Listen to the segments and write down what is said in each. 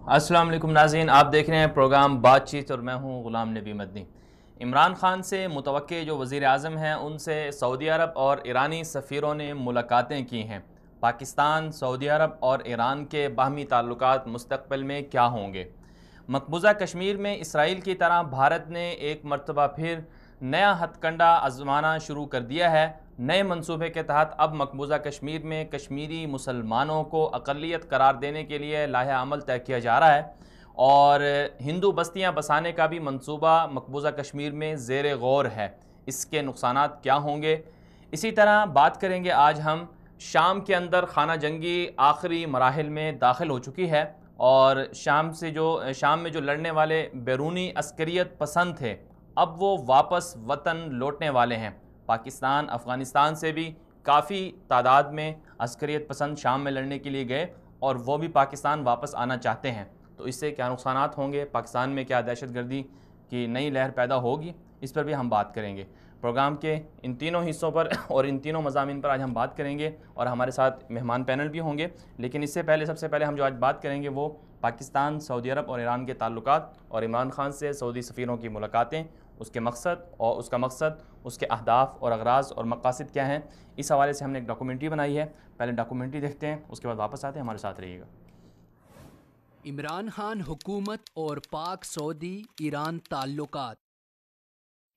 السلام علیکم ناظرین، آپ دیکھ رہے ہیں پروگرام بات چیت اور میں ہوں غلام نبی مدنی۔ عمران خان سے متوقع جو وزیر اعظم ہیں ان سے سعودی عرب اور ایرانی سفیروں نے ملاقاتیں کی ہیں۔ پاکستان، سعودی عرب اور ایران کے باہمی تعلقات مستقبل میں کیا ہوں گے؟ مقبوضہ کشمیر میں اسرائیل کی طرح بھارت نے ایک مرتبہ پھر نیا ہتھ کنڈا آزمانا شروع کر دیا ہے۔ نئے منصوبے کے تحت اب مقبوضہ کشمیر میں کشمیری مسلمانوں کو اقلیت قرار دینے کے لیے لائحہ عمل طے کیا جا رہا ہے، اور ہندو بستیاں بسانے کا بھی منصوبہ مقبوضہ کشمیر میں زیر غور ہے۔ اس کے نقصانات کیا ہوں گے؟ اسی طرح بات کریں گے آج ہم شام کے اندر خانہ جنگی آخری مراحل میں داخل ہو چکی ہے، اور شام میں جو لڑنے والے بیرونی عسکریت پسند تھے اب وہ واپس وطن لوٹنے والے ہیں۔ پاکستان، افغانستان سے بھی کافی تعداد میں عسکریت پسند شام میں لڑنے کے لیے گئے، اور وہ بھی پاکستان واپس آنا چاہتے ہیں۔ تو اس سے کیا نقصانات ہوں گے؟ پاکستان میں کیا دہشت گردی کی نئی لہر پیدا ہوگی؟ اس پر بھی ہم بات کریں گے۔ پروگرام کے ان تینوں حصوں پر اور ان تینوں مضامین پر آج ہم بات کریں گے، اور ہمارے ساتھ مہمان پینل بھی ہوں گے۔ لیکن اس سے پہلے سب سے پہلے ہم جو آج بات کریں گے وہ پاکستان، سعودی عرب اور ایران کے تعلقات اور عمران خان سے سعودی سفیروں کی ملاقاتیں، اس کا مقصد، اس کے اہداف اور اغراض اور مقاصد کیا ہیں۔ اس حوالے سے ہم نے ایک ڈاکومنٹری بنائی ہے، پہلے ڈاکومنٹری دیکھتے ہیں، اس کے بعد واپس آتے ہیں، ہمارے ساتھ رہیے گا۔ عمران خان حکومت اور پاک سعودی ایران تعلقات۔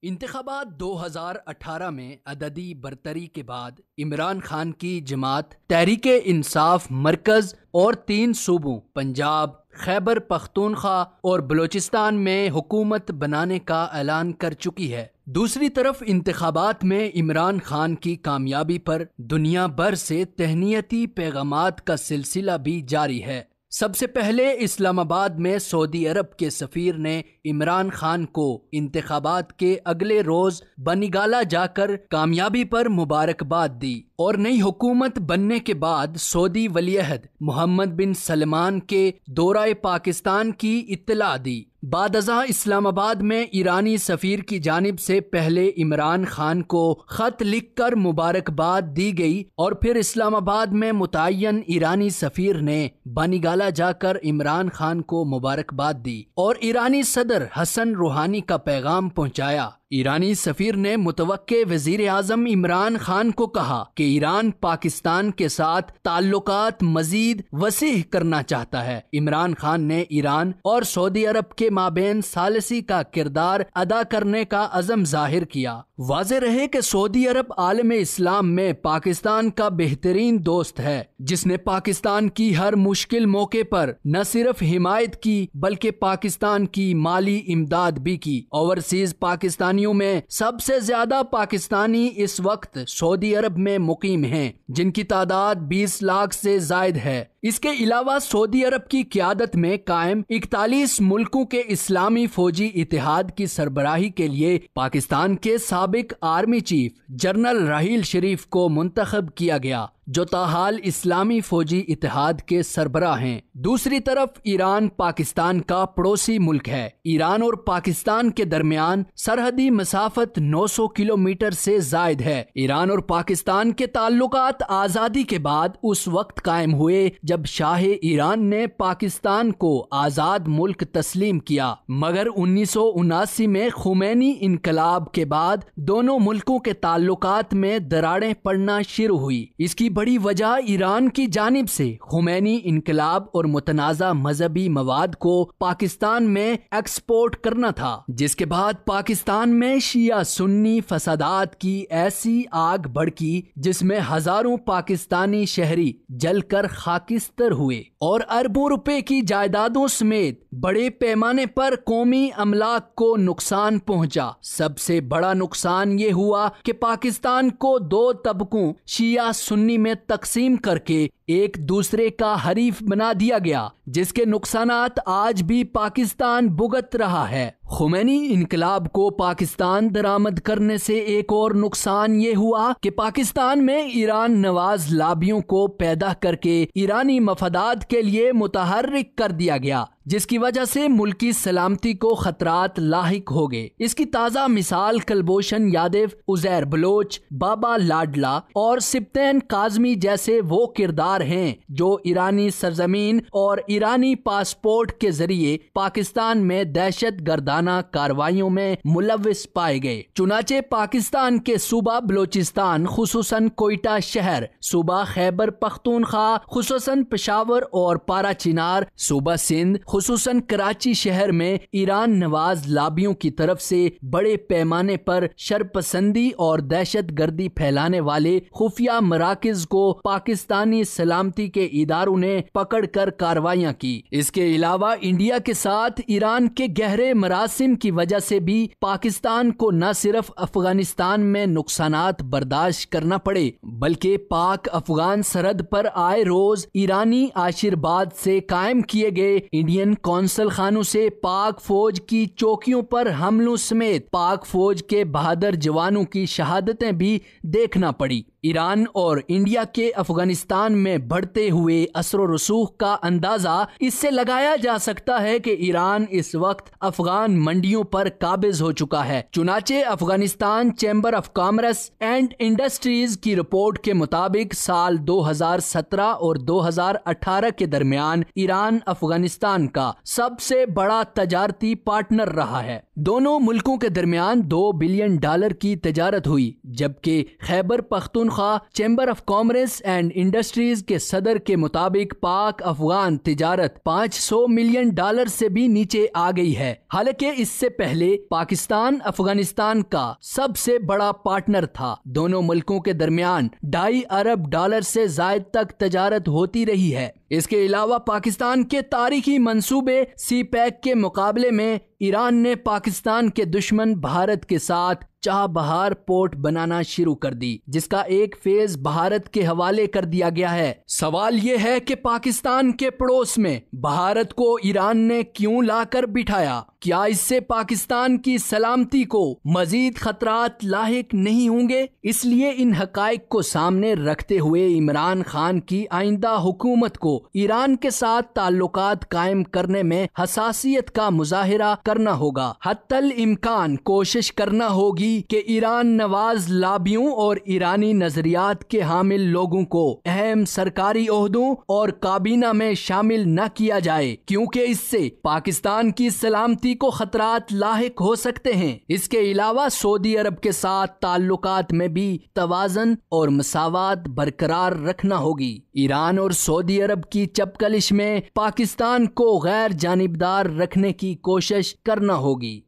انتخابات 2018 میں عددی برتری کے بعد عمران خان کی جماعت تحریک انصاف مرکز اور 3 صوبوں پنجاب، خیبر پختونخوا اور بلوچستان میں حکومت بنانے کا اعلان کر چکی ہے۔ دوسری طرف انتخابات میں عمران خان کی کامیابی پر دنیا بھر سے تہنیتی پیغامات کا سلسلہ بھی جاری ہے۔ سب سے پہلے اسلام آباد میں سعودی عرب کے سفیر نے عمران خان کو انتخابات کے اگلے روز بنگالہ جا کر کامیابی پر مبارکباد دی، اور نئی حکومت بننے کے بعد سعودی ولی عہد محمد بن سلمان کے دورہ پاکستان کی اطلاع دی۔ بعد ازاں اسلام آباد میں ایرانی سفیر کی جانب سے پہلے عمران خان کو خط لکھ کر مبارکباد دی گئی، اور پھر اسلام آباد میں متعین ایرانی سفیر نے بنگالہ جا کر عمران خان کو مبارکباد دی اور ایرانی صدر حسن روحانی کا پیغام پہنچایا۔ ایرانی سفیر نے متوقع وزیر اعظم عمران خان کو کہا کہ ایران پاکستان کے ساتھ تعلقات مزید وسیع کرنا چاہتا ہے۔ عمران خان نے ایران اور سعودی عرب کے مابین ثالثی کا کردار ادا کرنے کا عزم ظاہر کیا۔ واضح رہے کہ سعودی عرب عالم اسلام میں پاکستان کا بہترین دوست ہے، جس نے پاکستان کی ہر مشکل موقع پر نہ صرف حمایت کی بلکہ پاکستان کی مالی امداد بھی کی۔ اوورسیز پاکستانیوں میں سب سے زیادہ پاکستانی اس وقت سعودی عرب میں مقیم ہیں، جن کی تعداد 20 لاکھ سے زائد ہے۔ اس کے علاوہ سعودی عرب کی قیادت میں قائم 41 ملکوں کے اسلامی فوجی اتحاد کی سربراہی کے لیے پاکستان کے سابق army chief general Raheel Sharif کو منتخب کیا گیا، جو تاحال اسلامی فوجی اتحاد کے سربراہ ہیں۔ دوسری طرف ایران پاکستان کا پڑوسی ملک ہے۔ ایران اور پاکستان کے درمیان سرحدی مسافت 900 کلومیٹر سے زائد ہے۔ ایران اور پاکستان کے تعلقات آزادی کے بعد اس وقت قائم ہوئے جب شاہ ایران نے پاکستان کو آزاد ملک تسلیم کیا، مگر 1979 میں خمینی انقلاب کے بعد دونوں ملکوں کے تعلقات میں دراڑیں پڑنا شروع ہوئی۔ اس کی بڑی وجہ ایران کی جانب سے خمینی انقلاب اور متنازع مذہبی مواد کو پاکستان میں ایکسپورٹ کرنا تھا، جس کے بعد پاکستان میں شیعہ سنی فسادات کی ایسی آگ بھڑکی جس میں ہزاروں پاکستانی شہری جل کر خاکستر ہوئے، اور اربوں روپے کی جائیدادوں سمیت بڑے پیمانے پر قومی املاک کو نقصان پہنچا۔ سب سے بڑا نقصان یہ ہوا کہ پاکستان کو 2 طبقوں شیعہ سنی میں تقسیم کر کے ایک دوسرے کا حریف بنا دیا گیا، جس کے نقصانات آج بھی پاکستان بھگت رہا ہے۔ خمینی انقلاب کو پاکستان درآمد کرنے سے ایک اور نقصان یہ ہوا کہ پاکستان میں ایران نواز لابیوں کو پیدا کر کے ایرانی مفادات کے لیے متحرک کر دیا گیا، جس کی وجہ سے ملکی سلامتی کو خطرات لاحق ہو گئے۔ اس کی تازہ مثال کلبھوشن یادو، عزیر بلوچ، بابا لاڈلا اور سبطین کاظمی جیسے وہ کردار ہیں جو ایرانی سرزمین اور ایرانی پاسپورٹ کے ذریعے پاکستان میں دہشت گردانہ کارروائیوں میں ملوث پائے گئے۔ چنانچہ پاکستان کے صوبہ بلوچستان خصوصاً کوئٹہ شہر، صوبہ خیبر پختونخوا خصوصاً پشاور اور پارا چنار، صوبہ سندھ خصوصاً کراچی شہر میں ایران نواز لابیوں کی طرف سے بڑے پیمانے پر شرپسندی اور دہشت گردی پھیلانے والے خفیہ مراکز کو پاکستانی سلامتی کے اداروں نے پکڑ کر کارروائیاں کی۔ اس کے علاوہ انڈیا کے ساتھ ایران کے گہرے مراسم کی وجہ سے بھی پاکستان کو نہ صرف افغانستان میں نقصانات برداشت کرنا پڑے بلکہ پاک افغان سرحد پر آئے روز ایرانی آشیرواد سے قائم کیے گئے انڈین قونصل خانوں سے پاک فوج کی چوکیوں پر حملوں سمیت پاک فوج کے بہادر جوانوں کی شہادتیں بھی دیکھنا پڑی۔ ایران اور انڈیا کے افغانستان میں بڑھتے ہوئے اثر و رسوخ کا اندازہ اس سے لگایا جا سکتا ہے کہ ایران اس وقت افغان منڈیوں پر قابض ہو چکا ہے۔ چنانچہ Afghanistan chamber of commerce and industries کی رپورٹ کے مطابق سال 2017 اور 2018 کے درمیان ایران افغانستان کا سب سے بڑا تجارتی پارٹنر رہا ہے۔ دونوں ملکوں کے درمیان $2 بلین کی تجارت ہوئی، جبکہ Khyber Pakhtunkhwa chamber of commerce and industries کے صدر کے مطابق پاک افغان تجارت $500 ملین سے بھی نیچے آ گئی ہے۔ حالانکہ اس سے پہلے پاکستان افغانستان کا سب سے بڑا پارٹنر تھا۔ دونوں ملکوں کے درمیان $2.5 ارب سے زائد تک تجارت ہوتی رہی ہے۔ اس کے علاوہ پاکستان کے تاریخی منصوبے سی پیک کے مقابلے میں ایران نے پاکستان کے دشمن بھارت کے ساتھ چاہ بہار پورٹ بنانا شروع کر دی، جس کا ایک فیز بھارت کے حوالے کر دیا گیا ہے۔ سوال یہ ہے کہ پاکستان کے پڑوس میں بھارت کو ایران نے کیوں لا کر بٹھایا؟ کیا اس سے پاکستان کی سلامتی کو مزید خطرات لاحق نہیں ہوں گے؟ اس لیے ان حقائق کو سامنے رکھتے ہوئے عمران خان کی آئندہ حکومت کو ایران کے ساتھ تعلقات قائم کرنے میں حساسیت کا مظاہرہ کرنا ہوگا۔ حتی الامکان کوشش کرنا ہوگی کہ ایران نواز لابیوں اور ایرانی نظریات کے حامل لوگوں کو اہم سرکاری عہدوں اور کابینہ میں شامل نہ کیا جائے، کیونکہ اس سے پاکستان کی سلامتی کو خطرات لاحق ہو سکتے ہیں۔ اس کے علاوہ سعودی عرب کے ساتھ تعلقات میں بھی توازن اور مساوات برقرار رکھنا ہوگی۔ ایران اور سعودی عرب کی چپکلش میں پاکستان کو غیر جانبدار رکھنے کی کوشش کرنا ہوگی۔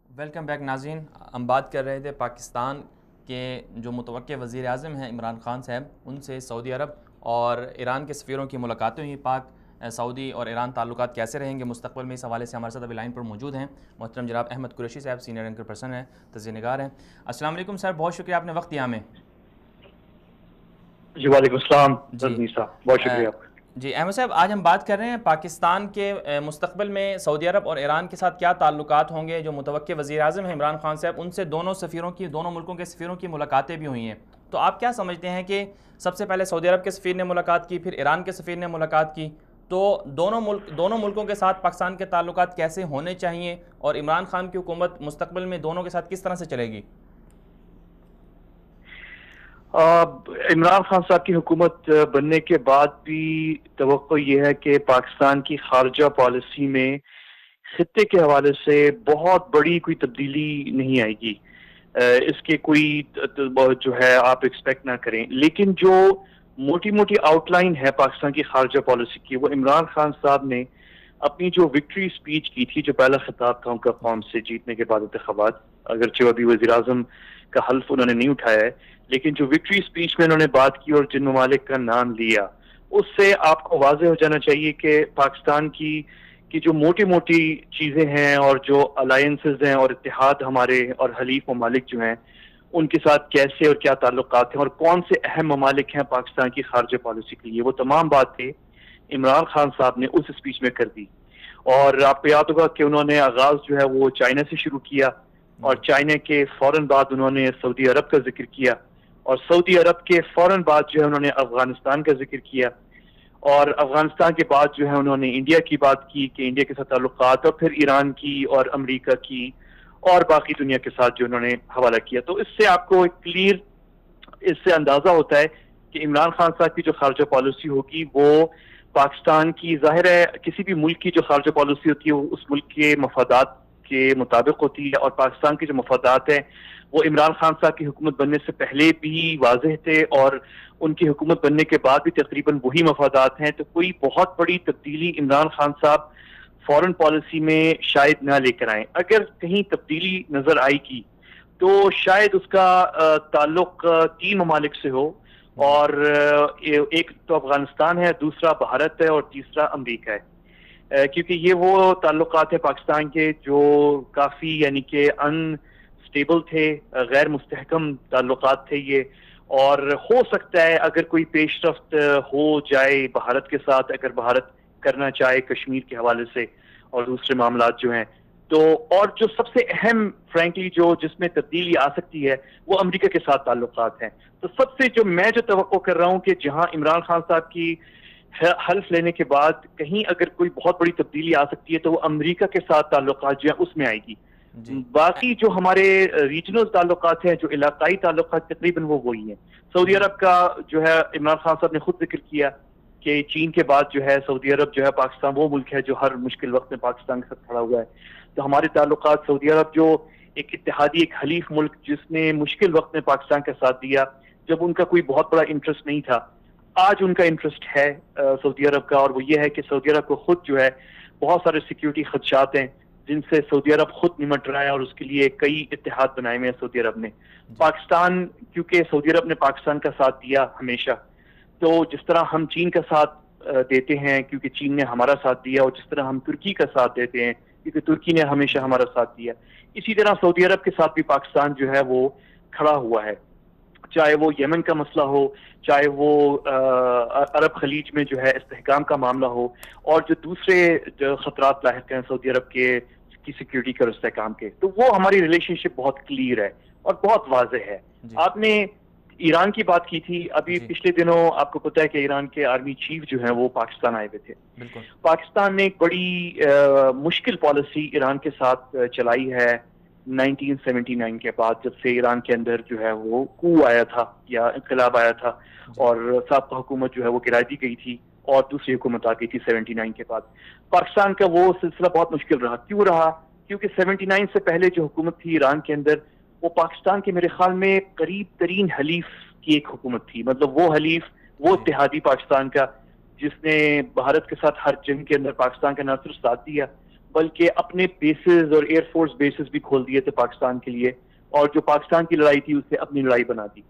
ویلکم بیک ناظرین، ہم بات کر رہے تھے پاکستان کے جو متوقع وزیر اعظم ہیں عمران خان صاحب، ان سے سعودی عرب اور ایران کے سفیروں کی ملاقاتیں ہوئی۔ پاک سعودی اور ایران تعلقات کیسے رہیں گے مستقبل میں، اس حوالے سے ہمارے ساتھ ابھی لائن پر موجود ہیں محترم جناب احمد قریشی صاحب، سینئر اینکر پرسن ہیں، تجزیہ نگار ہیں۔ السلام علیکم سر، بہت شکریہ آپ نے وقت دیا ہمیں۔ جی وعلیکم السلام صاحب، بہت شکریہ۔ جی احمد صاحب، آج ہم بات کر رہے ہیں پاکستان کے مستقبل میں سعودی عرب اور ایران کے ساتھ کیا تعلقات ہوں گے۔ جو متوقع وزیر اعظم ہیں عمران خان صاحب، ان سے دونوں ملکوں کے سفیروں کی ملاقاتیں بھی ہوئی ہیں، تو آپ کیا سمجھتے ہیں کہ سب سے پہلے سعودی عرب کے سفیر نے ملاقات کی، پھر ایران کے سفیر نے ملاقات کی، تو دونوں ملکوں کے ساتھ پاکستان کے تعلقات کیسے ہونے چاہیے اور عمران خان کی حکومت مستقبل میں دونوں کے ساتھ کس طرح سے چلے گی؟ عمران خان صاحب کی حکومت بننے کے بعد بھی توقع یہ ہے کہ پاکستان کی خارجہ پالیسی میں خطے کے حوالے سے بہت بڑی کوئی تبدیلی نہیں آئے گی، اس کے کوئی جو ہے آپ ایکسپیکٹ نہ کریں۔ لیکن جو موٹی موٹی آؤٹ لائن ہے پاکستان کی خارجہ پالیسی کی، وہ عمران خان صاحب نے اپنی جو وکٹری اسپیچ کی تھی، جو پہلا خطاب تھا ان کا قوم سے جیتنے کے بعد انتخابات، اگرچہ ابھی وزیر اعظم کا حلف انہوں نے نہیں اٹھایا ہے، لیکن جو وکٹری اسپیچ میں انہوں نے بات کی اور جن ممالک کا نام لیا، اس سے آپ کو واضح ہو جانا چاہیے کہ پاکستان کی جو موٹی موٹی چیزیں ہیں اور جو الائنسز ہیں اور اتحاد ہمارے اور حلیف ممالک جو ہیں ان کے ساتھ کیسے اور کیا تعلقات ہیں اور کون سے اہم ممالک ہیں پاکستان کی خارجہ پالیسی کے لیے، وہ تمام باتیں عمران خان صاحب نے اس اسپیچ میں کر دی. اور آپ کو یاد ہوگا کہ انہوں نے آغاز جو ہے وہ چائنا سے شروع کیا، اور چائنا کے فوراً بعد انہوں نے سعودی عرب کا ذکر کیا، اور سعودی عرب کے فوراً بعد جو ہے انہوں نے افغانستان کا ذکر کیا، اور افغانستان کے بعد جو ہے انہوں نے انڈیا کی بات کی کہ انڈیا کے ساتھ تعلقات، اور پھر ایران کی اور امریکہ کی اور باقی دنیا کے ساتھ جو انہوں نے حوالہ کیا. تو اس سے آپ کو ایک کلیئر اس سے اندازہ ہوتا ہے کہ عمران خان صاحب کی جو خارجہ پالیسی ہوگی وہ پاکستان کی، ظاہر ہے کسی بھی ملک کی جو خارجہ پالیسی ہوتی ہے وہ اس ملک کے مفادات کے مطابق ہوتی ہے، اور پاکستان کے جو مفادات ہیں وہ عمران خان صاحب کی حکومت بننے سے پہلے بھی واضح تھے، اور ان کی حکومت بننے کے بعد بھی تقریباً وہی مفادات ہیں. تو کوئی بہت بڑی تبدیلی عمران خان صاحب فورن پالیسی میں شاید نہ لے کر آئیں. اگر کہیں تبدیلی نظر آئے گی تو شاید اس کا تعلق 3 ممالک سے ہو، اور ایک تو افغانستان ہے، دوسرا بھارت ہے، اور تیسرا امریکہ ہے. کیونکہ یہ وہ تعلقات ہیں پاکستان کے جو کافی یعنی کہ اسٹیبل تھے، غیر مستحکم تعلقات تھے یہ، اور ہو سکتا ہے اگر کوئی پیش رفت ہو جائے بھارت کے ساتھ، اگر بھارت کرنا چاہے کشمیر کے حوالے سے اور دوسرے معاملات جو ہیں تو، اور جو سب سے اہم فرینکلی جس میں تبدیلی آ سکتی ہے وہ امریکہ کے ساتھ تعلقات ہیں. تو سب سے میں جو توقع کر رہا ہوں کہ جہاں عمران خان صاحب کی حلف لینے کے بعد کہیں اگر کوئی بہت بڑی تبدیلی آ سکتی ہے تو وہ امریکہ کے ساتھ تعلقات جو ہیں اس میں آئے گی. باقی جو ہمارے ریجنل تعلقات ہیں، جو علاقائی تعلقات، تقریباً وہ وہی ہیں. سعودی عرب کا جو ہے عمران خان صاحب نے خود ذکر کیا کہ چین کے بعد جو ہے سعودی عرب جو ہے پاکستان وہ ملک ہے جو ہر مشکل وقت میں پاکستان کے ساتھ کھڑا ہوا ہے. تو ہمارے تعلقات سعودی عرب جو ایک اتحادی، ایک حلیف ملک جس نے مشکل وقت میں پاکستان کا ساتھ دیا جب ان کا کوئی بہت بڑا انٹرسٹ نہیں تھا، آج ان کا انٹرسٹ ہے سعودی عرب کا، اور وہ یہ ہے کہ سعودی عرب کو خود جو ہے بہت سارے سیکیورٹی خدشات ہیں جن سے سعودی عرب خود نمٹ رہا ہے، اور اس کے لیے کئی اتحاد بنائے ہوئے ہیں سعودی عرب نے. پاکستان، کیونکہ سعودی عرب نے پاکستان کا ساتھ دیا ہمیشہ، تو جس طرح ہم چین کا ساتھ دیتے ہیں کیونکہ چین نے ہمارا ساتھ دیا، اور جس طرح ہم ترکی کا ساتھ دیتے ہیں کیونکہ ترکی نے ہمیشہ ہمارا ساتھ دیا، اسی طرح سعودی عرب کے ساتھ بھی پاکستان جو ہے وہ کھڑا ہوا ہے. چاہے وہ یمن کا مسئلہ ہو، چاہے وہ عرب خلیج میں جو ہے استحکام کا معاملہ ہو، اور جو دوسرے جو خطرات لاحق ہیں سعودی عرب کی سیکیورٹی کے اور استحکام کے، تو وہ ہماری ریلیشن شپ بہت کلیئر ہے اور بہت واضح ہے. آپ نے ایران کی بات کی تھی، ابھی پچھلے دنوں آپ کو پتہ ہے کہ ایران کے آرمی چیف جو ہیں وہ پاکستان آئے ہوئے تھے. پاکستان نے ایک بڑی مشکل پالیسی ایران کے ساتھ چلائی ہے 1979 کے بعد، جب سے ایران کے اندر جو ہے وہ کو آیا تھا یا انقلاب آیا تھا، اور سابقہ حکومت جو ہے وہ گرا دی گئی تھی اور دوسری حکومت آ گئی تھی 79 کے بعد. پاکستان کا وہ سلسلہ بہت مشکل رہا. کیوں رہا؟ کیونکہ 79 سے پہلے جو حکومت تھی ایران کے اندر وہ پاکستان کے میرے خیال میں قریب ترین حلیف کی ایک حکومت تھی. مطلب وہ حلیف، وہ اتحادی پاکستان کا جس نے بھارت کے ساتھ ہر جنگ کے اندر پاکستان کا نہ صرف ساتھ دیا بلکہ اپنے بیسز اور ایئر فورس بیسز بھی کھول دیے تھے پاکستان کے لیے، اور جو پاکستان کی لڑائی تھی اسے اپنی لڑائی بنا دی.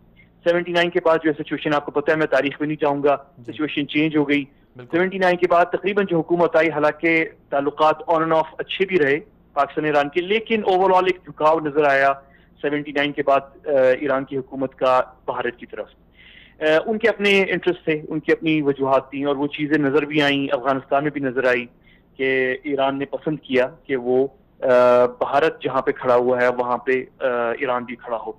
79 کے بعد جو سچویشن آپ کو پتہ ہے، میں تاریخ میں نہیں چاہوں گا، سچویشن چینج ہو گئی. 79 کے بعد تقریباً جو حکومت آئی، حالانکہ تعلقات آن اینڈ آف اچھے بھی رہے پاکستان ایران کے، لیکن اوور آل ایک جھکاؤ نظر آیا 79 کے بعد ایران کی حکومت کا بھارت کی طرف. ان کے اپنے انٹرسٹ تھے، ان کی اپنی وجوہات تھیں، اور وہ چیزیں نظر بھی آئیں، افغانستان میں بھی نظر آئی کہ ایران نے پسند کیا کہ وہ بھارت جہاں پہ کھڑا ہوا ہے وہاں پہ ایران بھی کھڑا ہو.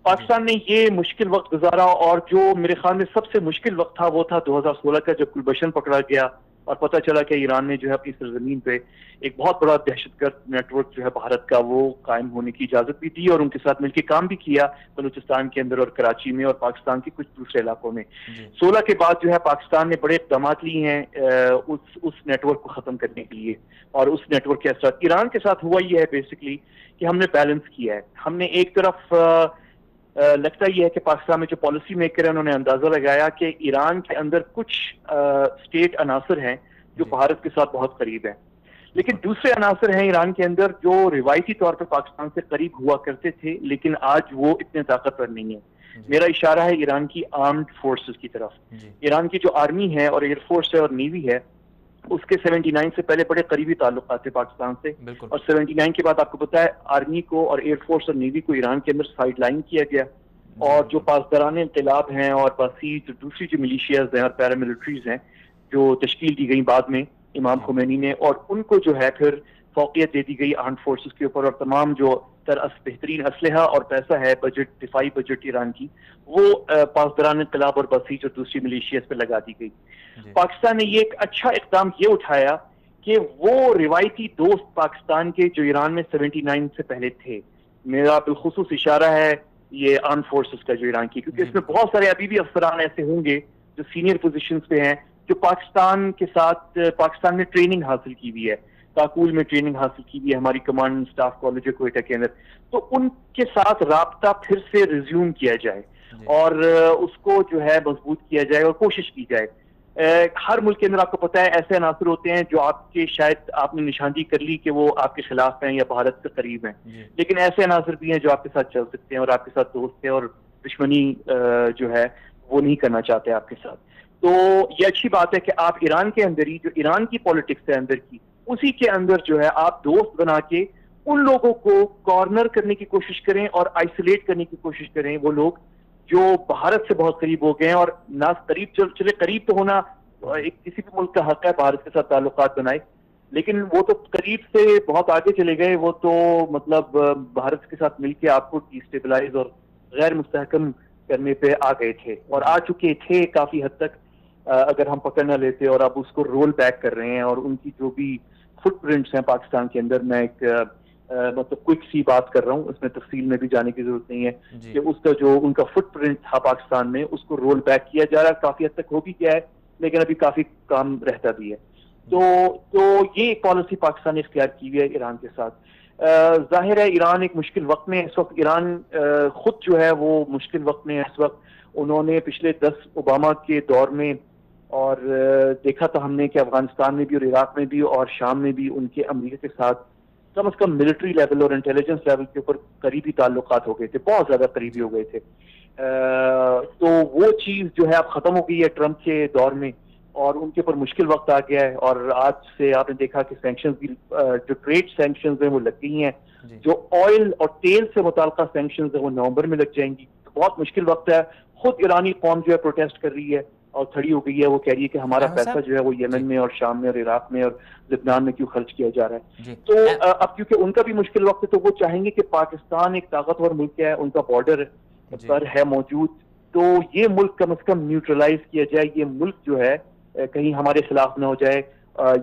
پاکستان نے یہ مشکل وقت گزارا، اور جو میرے خیال میں سب سے مشکل وقت تھا وہ تھا 2016 کا، جب گلبشن پکڑا گیا اور پتہ چلا کہ ایران نے جو ہے اپنی سرزمین پہ ایک بہت بڑا دہشت گرد نیٹ ورک جو ہے بھارت کا وہ قائم ہونے کی اجازت بھی دی، اور ان کے ساتھ مل کے کام بھی کیا بلوچستان کے اندر اور کراچی میں اور پاکستان کے کچھ دوسرے علاقوں میں. 16 کے بعد جو ہے پاکستان نے بڑے اقدامات لیے ہیں اس نیٹ ورک کو ختم کرنے کے لیے، اور اس نیٹ ورک کے اثرات ایران کے ساتھ ہوا یہ ہے بیسکلی کہ ہم نے بیلنس کیا ہے. ہم نے ایک طرف لگتا یہ ہے کہ پاکستان میں جو پالیسی میکر ہیں انہوں نے اندازہ لگایا کہ ایران کے اندر کچھ اسٹیٹ عناصر ہیں جو بھارت کے ساتھ بہت قریب ہیں، لیکن دوسرے عناصر ہیں ایران کے اندر جو روایتی طور پر پاکستان سے قریب ہوا کرتے تھے لیکن آج وہ اتنے طاقتور نہیں ہیں. میرا اشارہ ہے ایران کی آرمڈ فورسز کی طرف. ایران کی جو آرمی ہے اور ایئر فورس ہے اور نیوی ہے اس کے 79 سے پہلے بڑے قریبی تعلقات تھے پاکستان سے، اور 79 کے بعد آپ کو پتا ہے آرمی کو اور ایئر فورس اور نیوی کو ایران کے اندر سائڈ لائن کیا گیا، اور جو پاسداران انقلاب ہیں اور باسیج دوسری جو ملیشیاز ہیں اور پیراملٹریز ہیں جو تشکیل دی گئی بعد میں امام خمینی نے، اور ان کو جو ہے پھر فوقیت دے دی گئی آرمڈ فورسز کے اوپر، اور تمام جو بہترین اسلحہ اور پیسہ ہے بجٹ، دفاعی بجٹ ایران کی، وہ پاسداران انقلاب اور بسیج اور دوسری ملیشیاز پہ لگا دی گئی۔ پاکستان نے یہ ایک اچھا اقدام یہ اٹھایا کہ وہ روایتی دوست پاکستان کے جو ایران میں 79 سے پہلے تھے، میرا بالخصوص اشارہ ہے یہ آرم فورسز کا جو ایران کی، کیونکہ اس میں بہت سارے ابھی بھی افسران ایسے ہوں گے جو سینئر پوزیشنز پہ ہیں جو پاکستان کے ساتھ پاکستان میں ٹریننگ حاصل کی ہوئی ہے، کاکول میں ٹریننگ حاصل کی ہوئی ہے ہماری کمانڈ اسٹاف کالج کوئٹہ کے اندر، تو ان کے ساتھ رابطہ پھر سے ریزیوم کیا جائے اور اس کو جو ہے مضبوط کیا جائے اور کوشش کی جائے۔ ہر ملک کے اندر آپ کو پتا ہے ایسے عناصر ہوتے ہیں جو آپ کے شاید آپ نے نشاندہی کر لی کہ وہ آپ کے خلاف ہیں یا بھارت کے قریب ہیں، لیکن ایسے عناصر بھی ہیں جو آپ کے ساتھ چل سکتے ہیں اور آپ کے ساتھ دوست ہیں اور دشمنی جو ہے وہ نہیں کرنا چاہتے آپ کے ساتھ۔ تو یہ اچھی بات ہے کہ آپ ایران کے اندر ہی جو ایران کی پالیٹکس ہے اندر کی، اسی کے اندر جو ہے آپ دوست بنا کے ان لوگوں کو کارنر کرنے کی کوشش کریں اور آئسولیٹ کرنے کی کوشش کریں، وہ لوگ جو بھارت سے بہت قریب ہو گئے ہیں، اور نہ قریب چلے قریب تو ہونا ایک کسی بھی ملک کا حق ہے بھارت کے ساتھ تعلقات بنائے، لیکن وہ تو قریب سے بہت آگے چلے گئے، وہ تو مطلب بھارت کے ساتھ مل کے آپ کو ڈیسٹیبلائز اور غیر مستحکم کرنے پہ آ گئے تھے اور آ چکے تھے کافی حد تک اگر ہم پکڑ نہ لیتے، اور اب اس کو رول بیک کر رہے ہیں، اور ان کی جو بھی فٹ پرنٹس ہیں پاکستان کے اندر، میں ایک مطلب کوئک سی بات کر رہا ہوں، اس میں تفصیل میں بھی جانے کی ضرورت نہیں ہے کہ اس کا جو ان کا فٹ پرنٹ تھا پاکستان میں اس کو رول بیک کیا جا رہا ہے، کافی حد تک ہو بھی گیا ہے لیکن ابھی کافی کام رہتا بھی ہے۔ تو یہ پالیسی پاکستان نے اختیار کی ہے ایران کے ساتھ۔ ظاہر ہے ایران ایک مشکل وقت میں اس وقت، ایران خود جو ہے وہ مشکل وقت میں اس وقت، انہوں نے پچھلے 10 اوباما کے دور میں اور دیکھا تھا ہم نے کہ افغانستان میں بھی اور عراق میں بھی اور شام میں بھی ان کے امریکہ کے ساتھ کم از کم ملٹری لیول اور انٹیلیجنس لیول کے اوپر قریبی تعلقات ہو گئے تھے، بہت زیادہ قریبی ہو گئے تھے۔ تو وہ چیز جو ہے اب ختم ہو گئی ہے ٹرمپ کے دور میں، اور ان کے اوپر مشکل وقت آ گیا ہے، اور آج سے آپ نے دیکھا کہ سینکشنز بھی جو ٹریڈ سینکشنز ہیں وہ لگ گئی ہیں، جو آئل اور تیل سے متعلقہ سینکشنز ہیں وہ نومبر میں لگ جائیں گی۔ بہت مشکل وقت ہے، خود ایرانی قوم جو ہے پروٹیسٹ کر رہی ہے اور کھڑی ہو گئی ہے، وہ کہہ رہی ہے کہ ہمارا پیسہ جو ہے وہ یمن میں اور شام میں اور عراق میں اور لبنان میں کیوں خرچ کیا جا رہا ہے۔ تو اب کیونکہ ان کا بھی مشکل وقت ہے تو وہ چاہیں گے کہ پاکستان ایک طاقتور ملک ہے، ان کا بارڈر پر ہے موجود، تو یہ ملک کم از کم نیوٹرلائز کیا جائے، یہ ملک جو ہے کہیں ہمارے خلاف نہ ہو جائے،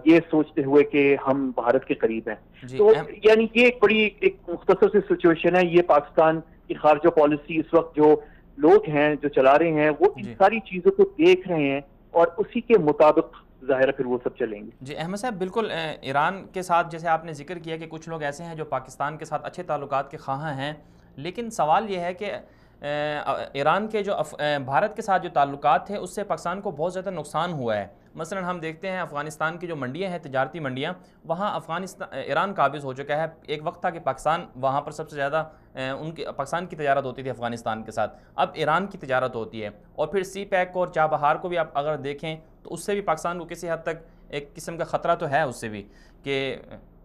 یہ سوچتے ہوئے کہ ہم بھارت کے قریب ہیں۔ تو یعنی یہ ایک بڑی ایک مختصر سی سچویشن ہے۔ یہ پاکستان کی خارجہ پالیسی اس وقت جو لوگ ہیں جو چلا رہے ہیں وہ ان ساری چیزوں کو دیکھ رہے ہیں اور اسی کے مطابق ظاہر ہے پھر وہ سب چلیں گے۔ جی احمد صاحب، بالکل ایران کے ساتھ جیسے آپ نے ذکر کیا کہ کچھ لوگ ایسے ہیں جو پاکستان کے ساتھ اچھے تعلقات کے خواہاں ہیں، لیکن سوال یہ ہے کہ ایران کے جو بھارت کے ساتھ جو تعلقات تھے اس سے پاکستان کو بہت زیادہ نقصان ہوا ہے۔ مثلا ہم دیکھتے ہیں افغانستان کی جو منڈیاں ہیں، تجارتی منڈیاں، وہاں ایران قابض ہو چکا ہے۔ ایک وقت تھا کہ پاکستان وہاں پر سب سے زیادہ پاکستان کی تجارت ہوتی تھی افغانستان کے ساتھ، اب ایران کی تجارت ہوتی ہے۔ اور پھر سی پیک اور چابہار کو بھی آپ اگر دیکھیں تو اس سے بھی پاکستان کو کسی حد تک ایک قسم کا خطرہ تو ہے اس سے بھی کہ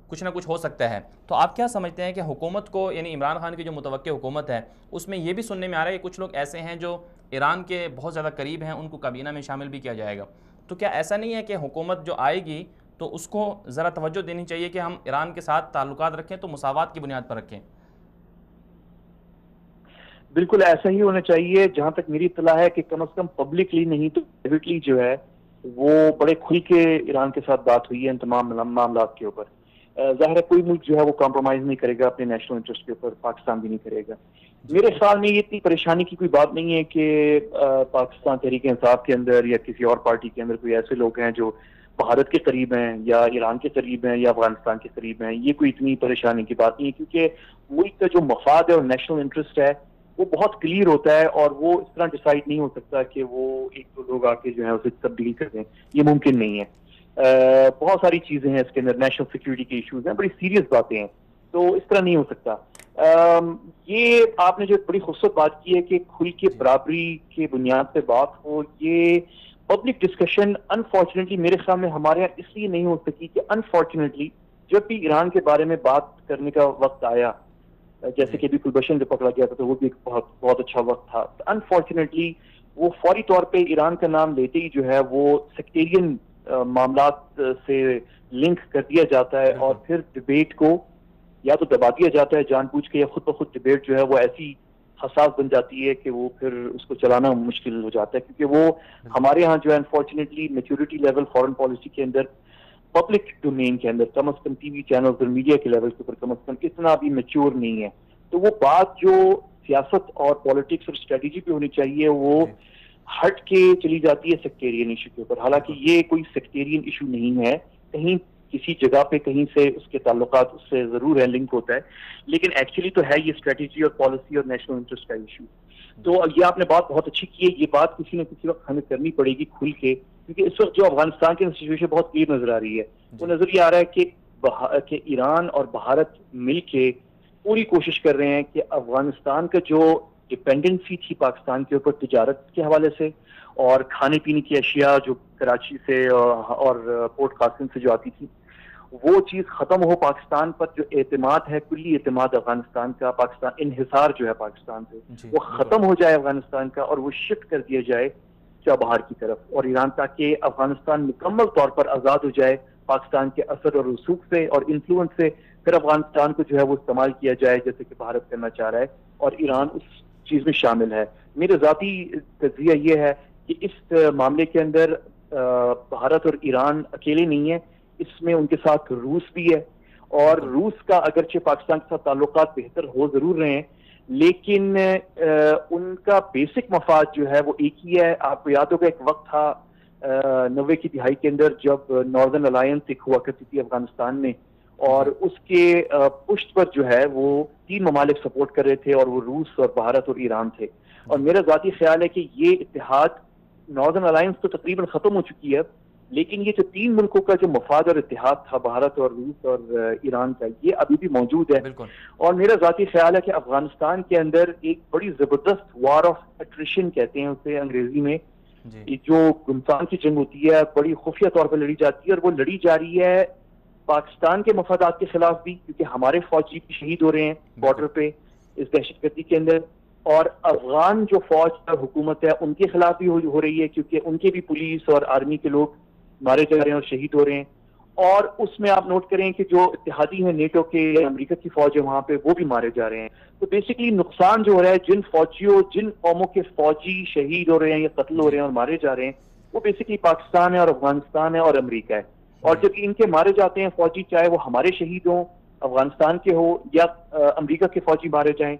کچھ نہ کچھ ہو سکتا ہے۔ تو آپ کیا سمجھتے ہیں کہ حکومت کو، یعنی عمران خان کی جو متوقع حکومت ہے، اس میں یہ بھی سننے میں آ رہا ہے کہ کچھ لوگ ایسے ہیں جو ایران کے بہت زیادہ قریب ہیں، ان کو کابینہ میں شامل بھی کیا جائے گا، تو کیا ایسا نہیں ہے کہ حکومت جو آئے گی تو اس کو ذرا توجہ دینی چاہیے کہ ہم ایران کے ساتھ تعلقات رکھیں تو مساوات کی بنیاد پر رکھیں؟ بالکل ایسا ہی ہونا چاہیے۔ جہاں تک میری اطلاع ہے کہ کم از کم پبلکلی نہیں تو پرائیویٹلی جو ہے وہ بڑے کھل کے ایران کے ساتھ بات ہوئی ہے ان تمام معاملات کے اوپر۔ ظاہر ہے کوئی ملک جو ہے وہ کمپرومائز نہیں کرے گا اپنے نیشنل انٹرسٹ کے اوپر، پاکستان بھی نہیں کرے گا۔ میرے خیال میں یہ اتنی پریشانی کی کوئی بات نہیں ہے کہ پاکستان تحریک انصاف کے اندر یا کسی اور پارٹی کے اندر کوئی ایسے لوگ ہیں جو بھارت کے قریب ہیں یا ایران کے قریب ہیں یا افغانستان کے قریب ہیں، یہ کوئی اتنی پریشانی کی بات نہیں ہے، کیونکہ ملک کا جو مفاد ہے اور نیشنل انٹرسٹ ہے وہ بہت کلیئر ہوتا ہے اور وہ اس طرح ڈیسائیڈ نہیں ہو سکتا کہ وہ ایک دو لوگ آ کے جو ہے اسے تبدیل کر دیں، یہ ممکن نہیں ہے۔ بہت ساری چیزیں ہیں اس کے اندر، نیشنل سیکیورٹی کے ایشوز ہیں، بڑی سیریس باتیں ہیں، تو اس طرح نہیں ہو سکتا۔ یہ آپ نے جو بڑی خوبصورت بات کی ہے کہ کھل کے برابری کے بنیاد پہ بات ہو، یہ پبلک ڈسکشن انفارچونیٹلی میرے خیال میں ہمارے یہاں اس لیے نہیں ہو سکی کہ انفارچونیٹلی جب بھی ایران کے بارے میں بات کرنے کا وقت آیا، جیسے کہ ابھی گلبشن جو پکڑا گیا تھا تو وہ بھی ایک بہت اچھا وقت تھا، انفارچونیٹلی وہ فوری طور پہ ایران کا نام لیتے ہی جو ہے وہ سیکٹیرین معاملات سے لنک کر دیا جاتا ہے، اور پھر ڈبیٹ کو یا تو دبا دیا جاتا ہے جان بوجھ کے، یا خود بخود ڈبیٹ جو ہے وہ ایسی حساس بن جاتی ہے کہ وہ پھر اس کو چلانا مشکل ہو جاتا ہے، کیونکہ وہ ہمارے ہاں جو ہے unfortunately maturity level foreign policy کے اندر، پبلک ڈومین کے اندر کم از کم ٹی وی چینل اور میڈیا کے لیول کے اوپر کم از کم اتنا بھی میچور نہیں ہے، تو وہ بات جو سیاست اور پالیٹکس اور اسٹریٹجی پہ ہونی چاہیے وہ ہٹ کے چلی جاتی ہے سیکٹیرین ایشو کے اوپر، حالانکہ یہ کوئی سیکٹیرین ایشو نہیں ہے، کہیں کسی جگہ پہ کہیں سے اس کے تعلقات اس سے ضرور ہے، لنک ہوتا ہے، لیکن ایکچولی تو ہے یہ اسٹریٹجی اور پالیسی اور نیشنل انٹرسٹ کا ایشو۔ تو یہ آپ نے بات بہت اچھی کی ہے، یہ بات کسی نہ کسی وقت ہمیں کرنی پڑے گی کھل کے، کیونکہ اس وقت جو افغانستان کی سچویشن بہت کلیئر نظر آ رہی ہے، وہ نظر یہ آ رہا ہے کہ ایران اور بھارت مل کے پوری کوشش کر رہے ہیں کہ افغانستان کا جو ڈپینڈنسی تھی پاکستان کے اوپر تجارت کے حوالے سے اور کھانے پینے کی اشیاء جو کراچی سے اور پورٹ قاسم سے جو آتی تھی، وہ چیز ختم ہو، پاکستان پر جو اعتماد ہے، کلی اعتماد افغانستان کا، پاکستان انحصار جو ہے پاکستان سے وہ ختم ہو جائے افغانستان کا، اور وہ شفٹ کر دیا جائے چابہار کی طرف اور ایران، تاکہ افغانستان مکمل طور پر آزاد ہو جائے پاکستان کے اثر اور رسوخ سے اور انفلوئنس سے، پھر افغانستان کو جو ہے وہ استعمال کیا جائے جیسے کہ بھارت کرنا چاہ رہا ہے، اور ایران اس چیز میں شامل ہے۔ میرا ذاتی تجزیہ یہ ہے کہ اس معاملے کے اندر بھارت اور ایران اکیلے نہیں ہیں، اس میں ان کے ساتھ روس بھی ہے، اور روس کا اگرچہ پاکستان کے ساتھ تعلقات بہتر ہو ضرور رہے ہیں، لیکن ان کا بیسک مفاد جو ہے وہ ایک ہی ہے۔ آپ کو یاد ہوگا ایک وقت تھا 90 کی دہائی کے اندر جب ناردرن الائنس ایک ہوا کرتی تھی افغانستان میں، اور اس کے پشت پر جو ہے وہ 3 ممالک سپورٹ کر رہے تھے، اور وہ روس اور بھارت اور ایران تھے، اور میرا ذاتی خیال ہے کہ یہ اتحاد ناردرن الائنس تو تقریباً ختم ہو چکی ہے، لیکن یہ جو 3 ملکوں کا جو مفاد اور اتحاد تھا بھارت اور روس اور ایران کا، یہ ابھی بھی موجود ہے، اور میرا ذاتی خیال ہے کہ افغانستان کے اندر ایک بڑی زبردست وار آف اٹریشن کہتے ہیں اسے انگریزی میں، جو گمسان کی جنگ ہوتی ہے، بڑی خفیہ طور پر لڑی جاتی ہے، اور وہ لڑی جا رہی ہے پاکستان کے مفادات کے خلاف بھی، کیونکہ ہمارے فوجی بھی شہید ہو رہے ہیں بارڈر پہ اس دہشت گردی کے اندر، اور افغان جو فوج کا حکومت ہے ان کے خلاف بھی ہو رہی ہے، کیونکہ ان کے بھی پولیس اور آرمی کے لوگ مارے جا رہے ہیں اور شہید ہو رہے ہیں، اور اس میں آپ نوٹ کریں کہ جو اتحادی ہیں نیٹو کے یا امریکہ کی فوج ہے وہاں پہ، وہ بھی مارے جا رہے ہیں۔ تو بیسیکلی نقصان جو ہو رہا ہے، جن قوموں کے فوجی شہید ہو رہے ہیں یا قتل ہو رہے ہیں اور مارے جا رہے ہیں، وہ بیسیکلی پاکستان ہے اور افغانستان ہے اور امریکہ ہے، اور جب ان کے مارے جاتے ہیں فوجی، چاہے وہ ہمارے شہید ہوں، افغانستان کے ہو یا امریکہ کے فوجی مارے جائیں،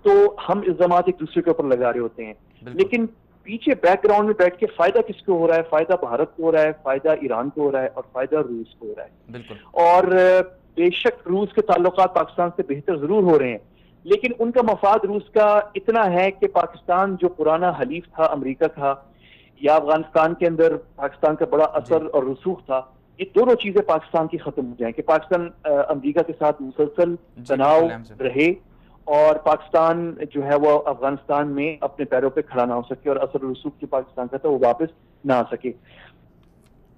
تو ہم الزامات ایک دوسرے کے اوپر لگا رہے ہوتے ہیں، لیکن پیچھے بیک گراؤنڈ میں بیٹھ کے فائدہ کس کو ہو رہا ہے؟ فائدہ بھارت کو ہو رہا ہے، فائدہ ایران کو ہو رہا ہے، اور فائدہ روس کو ہو رہا ہے۔ اور بے شک روس کے تعلقات پاکستان سے بہتر ضرور ہو رہے ہیں، لیکن ان کا مفاد روس کا اتنا ہے کہ پاکستان جو پرانا حلیف تھا امریکہ کا، یا افغانستان کے اندر پاکستان کا بڑا اثر اور رسوخ تھا، یہ دونوں چیزیں پاکستان کی ختم ہو جائیں کہ پاکستان امریکہ کے ساتھ مسلسل تناؤ رہے، اور پاکستان جو ہے وہ افغانستان میں اپنے پیروں پہ کھڑا نہ ہو سکے، اور اثر و رسوخ جو پاکستان کا تھا وہ واپس نہ آ سکے۔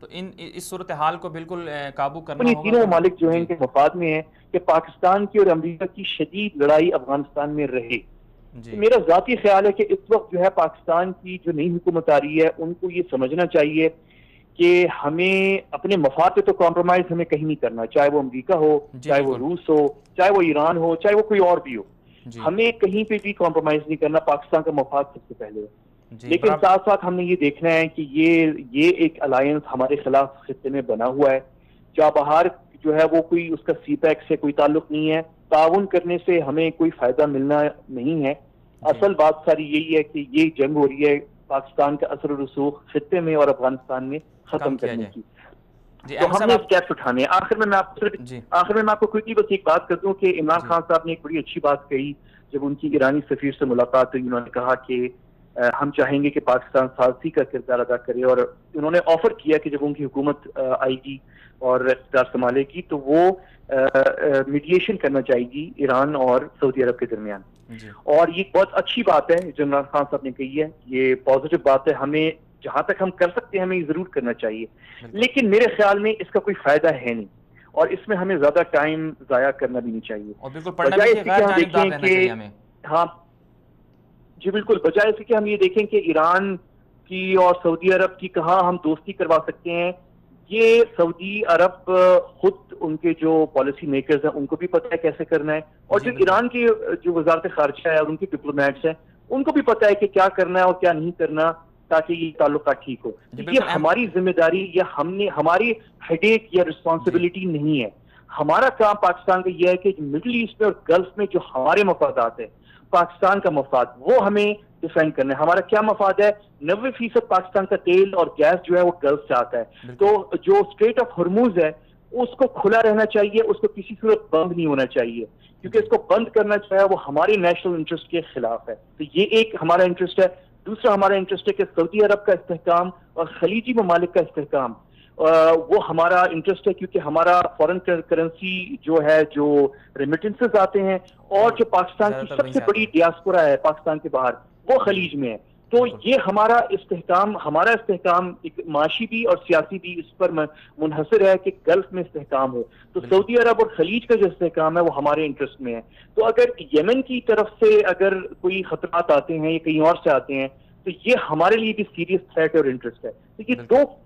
تو اس صورتحال کو بالکل قابو کرنا ہوگا۔ تینوں ممالک جو ہیں ان کے مفاد میں ہے کہ پاکستان کی اور امریکہ کی شدید لڑائی افغانستان میں رہے۔ میرا ذاتی خیال ہے کہ اس وقت جو ہے پاکستان کی جو نئی حکومت آ رہی ہے ان کو یہ سمجھنا چاہیے کہ ہمیں اپنے مفاد پہ تو کمپرومائز ہمیں کہیں نہیں کرنا، چاہے وہ امریکہ ہو، چاہے وہ روس ہو، چاہے وہ ایران ہو، چاہے وہ کوئی اور بھی ہو، ہمیں کہیں پہ بھی کمپرومائز نہیں کرنا، پاکستان کا مفاد سب سے پہلے ہے۔ لیکن ساتھ ساتھ ہم نے یہ دیکھنا ہے کہ یہ ایک الائنس ہمارے خلاف خطے میں بنا ہوا ہے، چابہار جو ہے وہ کوئی اس کا سی پیک سے کوئی تعلق نہیں ہے، تعاون کرنے سے ہمیں کوئی فائدہ ملنا نہیں ہے۔ اصل بات ساری یہی ہے کہ یہ جنگ ہو رہی ہے پاکستان کا اثر و رسوخ خطے میں اور افغانستان میں ختم کرنے کی، تو ہم نے اسٹیپس اٹھانے ہیں۔ آخر میں میں آپ کو کوئی بس ایک بات کر دوں کہ عمران خان صاحب نے ایک بڑی اچھی بات کہی جب ان کی ایرانی سفیر سے ملاقات ہوئی، انہوں نے کہا کہ ہم چاہیں گے کہ پاکستان ثالثی کا کردار ادا کرے، اور انہوں نے آفر کیا کہ جب ان کی حکومت آئے گی اور اقتدار سنبھالے گی تو وہ میڈیشن کرنا چاہے گی ایران اور سعودی عرب کے درمیان، اور یہ بہت اچھی بات ہے جو عمران خان صاحب نے کہی ہے، یہ پازیٹو بات ہے۔ ہمیں جہاں تک ہم کر سکتے ہیں ہمیں یہ ضرور کرنا چاہیے، لیکن میرے خیال میں اس کا کوئی فائدہ ہے نہیں، اور اس میں ہمیں زیادہ ٹائم ضائع کرنا بھی نہیں چاہیے. اور بالکل پڑھنا بھی کہ غیر جانبدار رہنا چاہیے ہمیں. ہاں جی بالکل، بجائے سے کہ ہم یہ دیکھیں کہ ایران کی اور سعودی عرب کی کہاں ہم دوستی کروا سکتے ہیں. یہ سعودی عرب خود ان کے جو پالیسی میکرز ہیں ان کو بھی پتہ ہے کیسے کرنا ہے، اور جو ایران کی جو وزارت خارجہ ہے اور ان کے ڈپلومیٹس ہیں ان کو بھی پتہ ہے کہ کیا کرنا ہے اور کیا نہیں کرنا تاکہ یہ تعلقات ٹھیک ہو. یہ ہماری ذمہ داری یا ہماری ہیڈیک یا رسپانسبلٹی نہیں ہے. ہمارا کام پاکستان کا یہ ہے کہ مڈل ایسٹ میں اور گلف میں جو ہمارے مفادات ہیں، پاکستان کا مفاد، وہ ہمیں ڈیفینڈ کرنا ہے. ہمارا کیا مفاد ہے؟ 90% پاکستان کا تیل اور گیس جو ہے وہ گلف سے آتا ہے، تو جو اسٹریٹ آف ہرموز ہے اس کو کھلا رہنا چاہیے، اس کو کسی صورت بند نہیں ہونا چاہیے، کیونکہ اس کو بند کرنا چاہے وہ ہمارے نیشنل انٹرسٹ کے خلاف ہے. تو یہ ایک ہمارا انٹرسٹ ہے. دوسرا ہمارا انٹرسٹ ہے کہ سعودی عرب کا استحکام اور خلیجی ممالک کا استحکام وہ ہمارا انٹرسٹ ہے، کیونکہ ہمارا فورن کرنسی جو ہے، جو ریمیٹنسز آتے ہیں، اور جو پاکستان کی سب سے بڑی ڈیاسپورا ہے پاکستان کے باہر، وہ خلیج میں ہے. تو یہ ہمارا استحکام ایک معاشی بھی اور سیاسی بھی اس پر منحصر ہے کہ گلف میں استحکام ہو. تو سعودی عرب اور خلیج کا جو استحکام ہے وہ ہمارے انٹرسٹ میں ہے. تو اگر یمن کی طرف سے اگر کوئی خطرات آتے ہیں یا کہیں اور سے آتے ہیں تو یہ ہمارے لیے بھی سیریس تھریٹ اور انٹرسٹ ہے. تو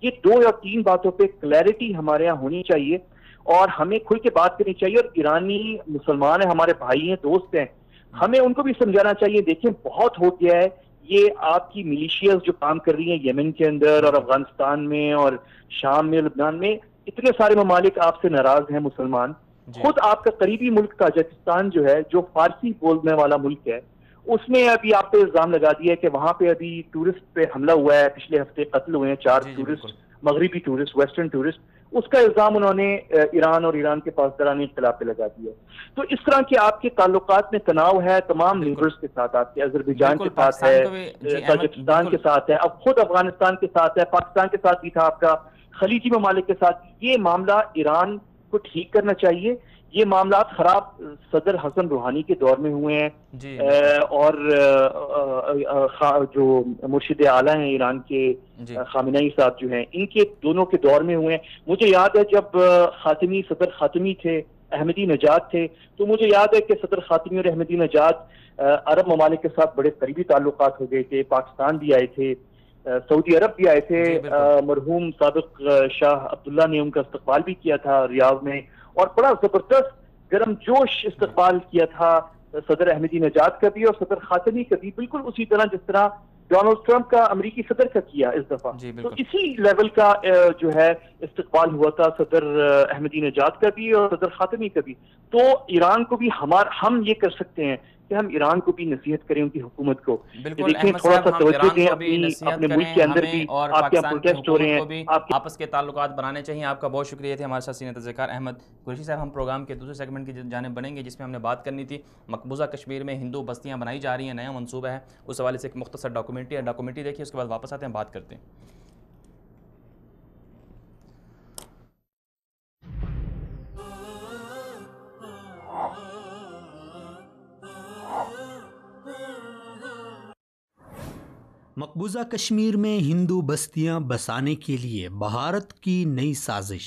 یہ دو یا تین باتوں پہ کلیئرٹی ہمارے یہاں ہونی چاہیے اور ہمیں کھل کے بات کرنی چاہیے. اور ایرانی مسلمان ہیں، ہمارے بھائی ہیں، دوست ہیں، ہمیں ان کو بھی سمجھانا چاہیے دیکھیں بہت ہو گیا ہے. یہ آپ کی ملیشیاز جو کام کر رہی ہیں یمن کے اندر اور افغانستان میں اور شام میں، لبنان میں، اتنے سارے ممالک آپ سے ناراض ہیں مسلمان. خود آپ کا قریبی ملک تاجکستان جو ہے، جو فارسی بولنے والا ملک ہے، اس نے ابھی آپ پہ الزام لگا دیا ہے کہ وہاں پہ ابھی ٹورسٹ پہ حملہ ہوا ہے، پچھلے ہفتے قتل ہوئے ہیں 4 ٹورسٹ، مغربی ٹورسٹ، ویسٹرن ٹورسٹ. اس کا الزام انہوں نے ایران اور ایران کے پاسداران انقلاب پہ لگا دیا. تو اس طرح کے آپ کے تعلقات میں تناؤ ہے تمام نیبرز کے ساتھ، آپ کے اذربائیجان کے ساتھ ہے، تاجکستان کے ساتھ ہے، اب خود افغانستان کے ساتھ ہے، پاکستان کے ساتھ بھی تھا آپ کا، خلیجی ممالک کے ساتھ. یہ معاملہ ایران کو ٹھیک کرنا چاہیے. یہ معاملات خراب صدر حسن روحانی کے دور میں ہوئے ہیں، اور جو مرشد اعلیٰ ہیں ایران کے خامنئی صاحب جو ہیں، ان کے دونوں کے دور میں ہوئے ہیں. مجھے یاد ہے جب صدر خاتمی تھے، احمدی نژاد تھے، تو مجھے یاد ہے کہ صدر خاتمی اور احمدی نژاد عرب ممالک کے ساتھ بڑے قریبی تعلقات ہو گئے تھے. پاکستان بھی آئے تھے، سعودی عرب بھی آئے تھے. مرحوم سابق شاہ عبداللہ نے ان کا استقبال بھی کیا تھا ریاض میں، اور بڑا زبردست گرم جوش استقبال کیا تھا صدر احمدی نژاد کا بھی اور صدر خاتمی کا بھی، بالکل اسی طرح جس طرح ڈونلڈ ٹرمپ کا امریکی صدر کا کیا اس دفعہ. تو اسی لیول کا جو ہے استقبال ہوا تھا صدر احمدی نژاد کا بھی اور صدر خاتمی کا بھی. تو ایران کو بھی ہم یہ کر سکتے ہیں کہ ہم ایران کو بھی نصیحت کریں ان کی حکومت کو. بالکل تھوڑا سا توجہ دیں اپنے ملک کے اندر بھی، اور پاکستان کی حکومت کو بھی آپس کے تعلقات بنانے چاہیے. آپ کا بہت شکریہ تھے ہمارے ساتھ سینئر تذکار احمد قریشی صاحب. ہم پروگرام کے دوسرے سیگمنٹ کی جانب بڑھیں گے جس میں ہم نے بات کرنی تھی مقبوضہ کشمیر میں ہندو بستیاں بنائی جا رہی ہیں، نیا منصوبہ ہے، اس حوالے سے ایک مختصر ڈاکومنٹری دیکھیے، اس کے بعد واپس آتے ہیں، بات کرتے ہیں. مقبوضہ کشمیر میں ہندو بستیاں بسانے کے لیے بھارت کی نئی سازش.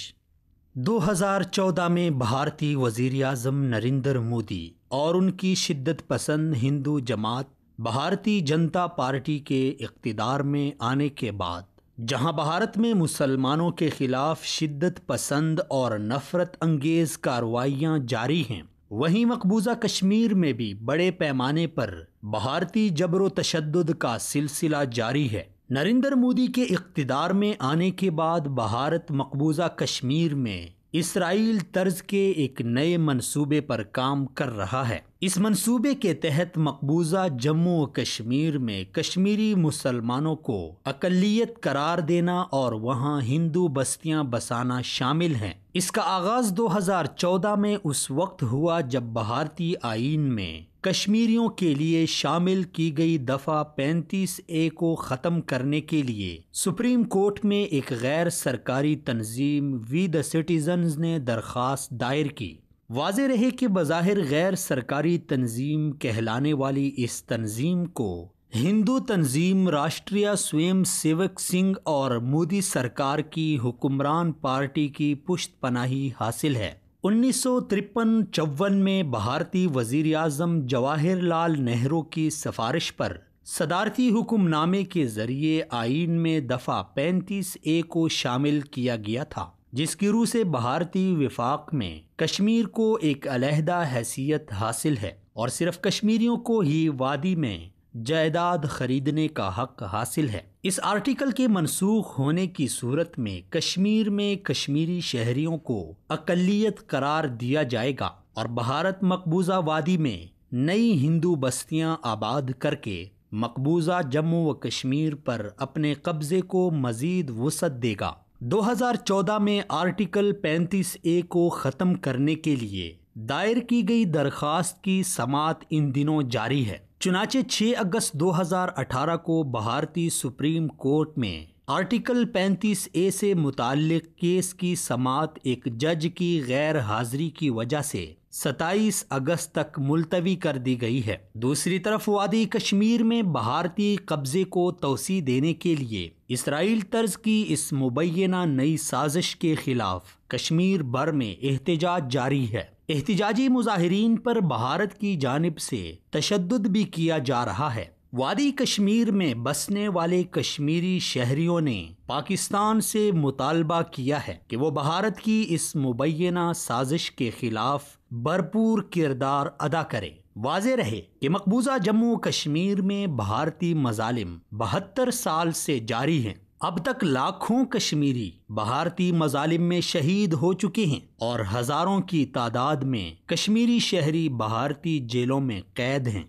2014 میں بھارتی وزیر اعظم نریندر مودی اور ان کی شدت پسند ہندو جماعت بھارتی جنتا پارٹی کے اقتدار میں آنے کے بعد جہاں بھارت میں مسلمانوں کے خلاف شدت پسند اور نفرت انگیز کارروائیاں جاری ہیں، وہیں مقبوضہ کشمیر میں بھی بڑے پیمانے پر بھارتی جبر و تشدد کا سلسلہ جاری ہے. نریندر مودی کے اقتدار میں آنے کے بعد بھارت مقبوضہ کشمیر میں اسرائیل طرز کے ایک نئے منصوبے پر کام کر رہا ہے. اس منصوبے کے تحت مقبوضہ جموں و کشمیر میں کشمیری مسلمانوں کو اقلیت قرار دینا اور وہاں ہندو بستیاں بسانا شامل ہیں. اس کا آغاز 2014 میں اس وقت ہوا جب بھارتی آئین میں کشمیریوں کے لیے شامل کی گئی دفعہ 35A کو ختم کرنے کے لیے سپریم کورٹ میں ایک غیر سرکاری تنظیم وی دی سٹیزنز نے درخواست دائر کی. واضح رہے کہ بظاہر غیر سرکاری تنظیم کہلانے والی اس تنظیم کو ہندو تنظیم راشٹریہ سویم سیوک سنگھ اور مودی سرکار کی حکمران پارٹی کی پشت پناہی حاصل ہے۔ 1953-54 میں بھارتی وزیر اعظم جواہر لال نہرو کی سفارش پر صدارتی حکم نامے کے ذریعے آئین میں دفعہ 35A کو شامل کیا گیا تھا، جس کی روح سے بھارتی وفاق میں کشمیر کو ایک علیحدہ حیثیت حاصل ہے اور صرف کشمیریوں کو ہی وادی میں جائیداد خریدنے کا حق حاصل ہے۔ اس آرٹیکل کے منسوخ ہونے کی صورت میں کشمیر میں کشمیری شہریوں کو اقلیت قرار دیا جائے گا اور بھارت مقبوضہ وادی میں نئی ہندو بستیاں آباد کر کے مقبوضہ جموں و کشمیر پر اپنے قبضے کو مزید وسعت دے گا۔ 2014 میں آرٹیکل 35A کو ختم کرنے کے لیے دائر کی گئی درخواست کی سماعت ان دنوں جاری ہے۔ چنانچہ 6 اگست 2018 کو بھارتی سپریم کورٹ میں آرٹیکل 35A سے متعلق کیس کی سماعت ایک جج کی غیر حاضری کی وجہ سے 27 اگست تک ملتوی کر دی گئی ہے۔ دوسری طرف وادی کشمیر میں بھارتی قبضے کو توسیع دینے کے لیے اسرائیل طرز کی اس مبینہ نئی سازش کے خلاف کشمیر بھر میں احتجاج جاری ہے۔ احتجاجی مظاہرین پر بھارت کی جانب سے تشدد بھی کیا جا رہا ہے۔ وادی کشمیر میں بسنے والے کشمیری شہریوں نے پاکستان سے مطالبہ کیا ہے کہ وہ بھارت کی اس مبینہ سازش کے خلاف بھرپور کردار ادا کرے۔ واضح رہے کہ مقبوضہ جموں و کشمیر میں بھارتی مظالم 72 سال سے جاری ہیں۔ اب تک لاکھوں کشمیری بھارتی مظالم میں شہید ہو چکے ہیں اور ہزاروں کی تعداد میں کشمیری شہری بھارتی جیلوں میں قید ہیں۔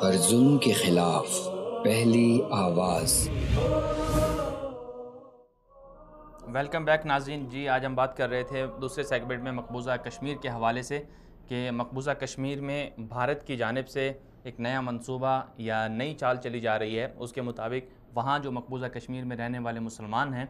ہر ظلم کے خلاف پہلی آواز۔ ویلکم بیک ناظرین جی، آج ہم بات کر رہے تھے دوسرے سیگمنٹ میں مقبوضہ کشمیر کے حوالے سے کہ مقبوضہ کشمیر میں بھارت کی جانب سے ایک نیا منصوبہ یا نئی چال چلی جا رہی ہے۔ اس کے مطابق وہاں جو مقبوضہ کشمیر میں رہنے والے مسلمان ہیں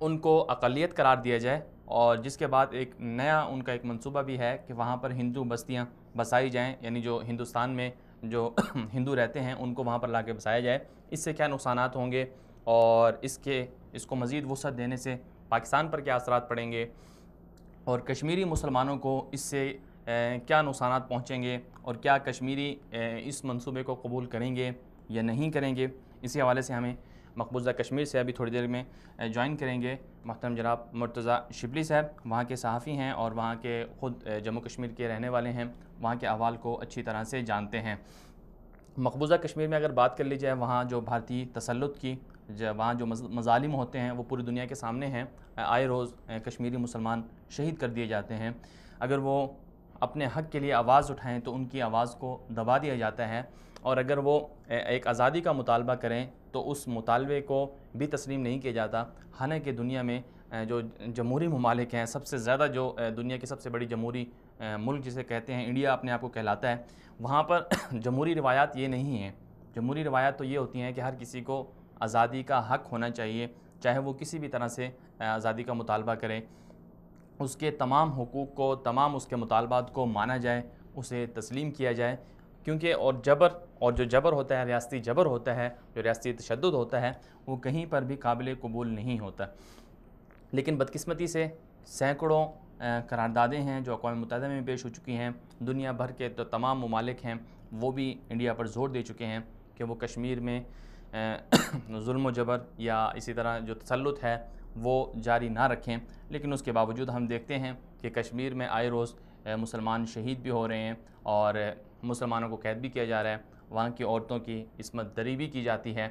ان کو اقلیت قرار دیا جائے، اور جس کے بعد ایک نیا ان کا ایک منصوبہ بھی ہے کہ وہاں پر ہندو بستیاں بسائی جائیں، یعنی جو ہندوستان میں جو ہندو رہتے ہیں ان کو وہاں پر لا کے بسایا جائے۔ اس سے کیا نقصانات ہوں گے اور اس کو مزید وسعت دینے سے پاکستان پر کیا اثرات پڑیں گے، اور کشمیری مسلمانوں کو اس سے کیا نقصانات پہنچیں گے، اور کیا کشمیری اس منصوبے کو قبول کریں گے یا نہیں کریں گے، اسی حوالے سے ہمیں مقبوضہ کشمیر سے ابھی تھوڑی دیر میں جوائن کریں گے محترم جناب مرتضیٰ شبلی صاحب، وہاں کے صحافی ہیں اور وہاں کے خود جموں کشمیر کے رہنے والے ہیں، وہاں کے احوال کو اچھی طرح سے جانتے ہیں۔ مقبوضہ کشمیر میں اگر بات کر لی جائے، وہاں جو بھارتی تسلط کی وہاں جو مظالم ہوتے ہیں وہ پوری دنیا کے سامنے ہیں۔ آئے روز کشمیری مسلمان شہید کر دیے جاتے ہیں۔ اگر وہ اپنے حق کے لیے آواز اٹھائیں تو ان کی آواز کو دبا دیا جاتا ہے، اور اگر وہ ایک آزادی کا مطالبہ کریں تو اس مطالبے کو بھی تسلیم نہیں کیا جاتا۔ حالانکہ دنیا میں جو جمہوری ممالک ہیں، سب سے زیادہ جو دنیا کی سب سے بڑی جمہوری ملک جسے کہتے ہیں، انڈیا اپنے آپ کو کہلاتا ہے، وہاں پر جمہوری روایات یہ نہیں ہیں۔ جمہوری روایات تو یہ ہوتی ہیں کہ ہر کسی کو آزادی کا حق ہونا چاہیے، چاہے وہ کسی بھی طرح سے آزادی کا مطالبہ کرے، اس کے تمام حقوق کو، تمام اس کے مطالبات کو مانا جائے، اسے تسلیم کیا جائے، کیونکہ اور جو جبر ہوتا ہے، ریاستی جبر ہوتا ہے، جو ریاستی تشدد ہوتا ہے، وہ کہیں پر بھی قابل قبول نہیں ہوتا۔ لیکن بدقسمتی سے سینکڑوں قراردادیں ہیں جو اقوام متحدہ میں پیش ہو چکی ہیں، دنیا بھر کے تو تمام ممالک ہیں وہ بھی انڈیا پر زور دے چکے ہیں کہ وہ کشمیر میں ظلم و جبر یا اسی طرح جو تسلط ہے وہ جاری نہ رکھیں۔ لیکن اس کے باوجود ہم دیکھتے ہیں کہ کشمیر میں آئے روز مسلمان شہید بھی ہو رہے ہیں اور مسلمانوں کو قید بھی کیا جا رہا ہے، وہاں کی عورتوں کی عصمت دری بھی کی جاتی ہے۔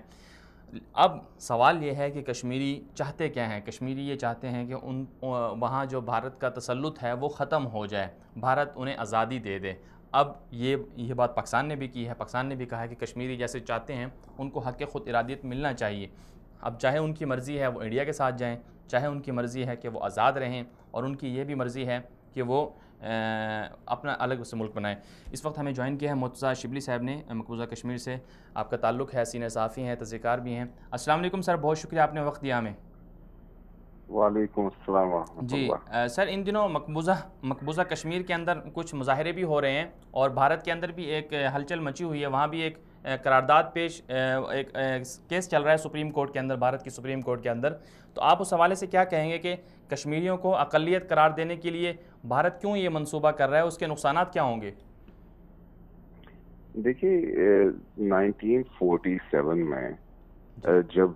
اب سوال یہ ہے کہ کشمیری چاہتے کیا ہیں؟ کشمیری یہ چاہتے ہیں کہ وہاں جو بھارت کا تسلط ہے وہ ختم ہو جائے، بھارت انہیں آزادی دے دے۔ اب یہ بات پاکستان نے بھی کی ہے، پاکستان نے بھی کہا ہے کہ کشمیری جیسے چاہتے ہیں ان کو حق خود ارادیت ملنا چاہیے۔ اب چاہے ان کی مرضی ہے وہ انڈیا کے ساتھ جائیں، چاہے ان کی مرضی ہے کہ وہ آزاد رہیں، اور ان کی یہ بھی مرضی ہے کہ وہ اپنا الگ سے ملک بنائیں۔ اس وقت ہمیں جوائن کیا ہے مرتضیٰ شبلی صاحب نے مقبوضہ کشمیر سے، آپ کا تعلق ہے، سینئر صحافی ہیں، تجزیہ کار بھی ہیں۔ السلام علیکم سر، بہت شکریہ آپ نے وقت دیا ہمیں۔ وعلیکم السلام ورحمۃ جی اللہ۔ سر، ان دنوں مقبوضہ کشمیر کے اندر کچھ مظاہرے بھی ہو رہے ہیں، اور بھارت کے اندر بھی ایک ہلچل مچی ہوئی ہے، وہاں بھی ایک قرارداد ایک کیس چل رہا ہے سپریم کورٹ کے اندر، بھارت کی سپریم کورٹ کے اندر. تو آپ اس حوالے سے کیا کہیں گے کہ کشمیریوں کو اقلیت قرار دینے کے لیے بھارت کیوں یہ منصوبہ کر رہا ہے، اس کے نقصانات کیا ہوں گے؟ دیکھیے 1947 میں جب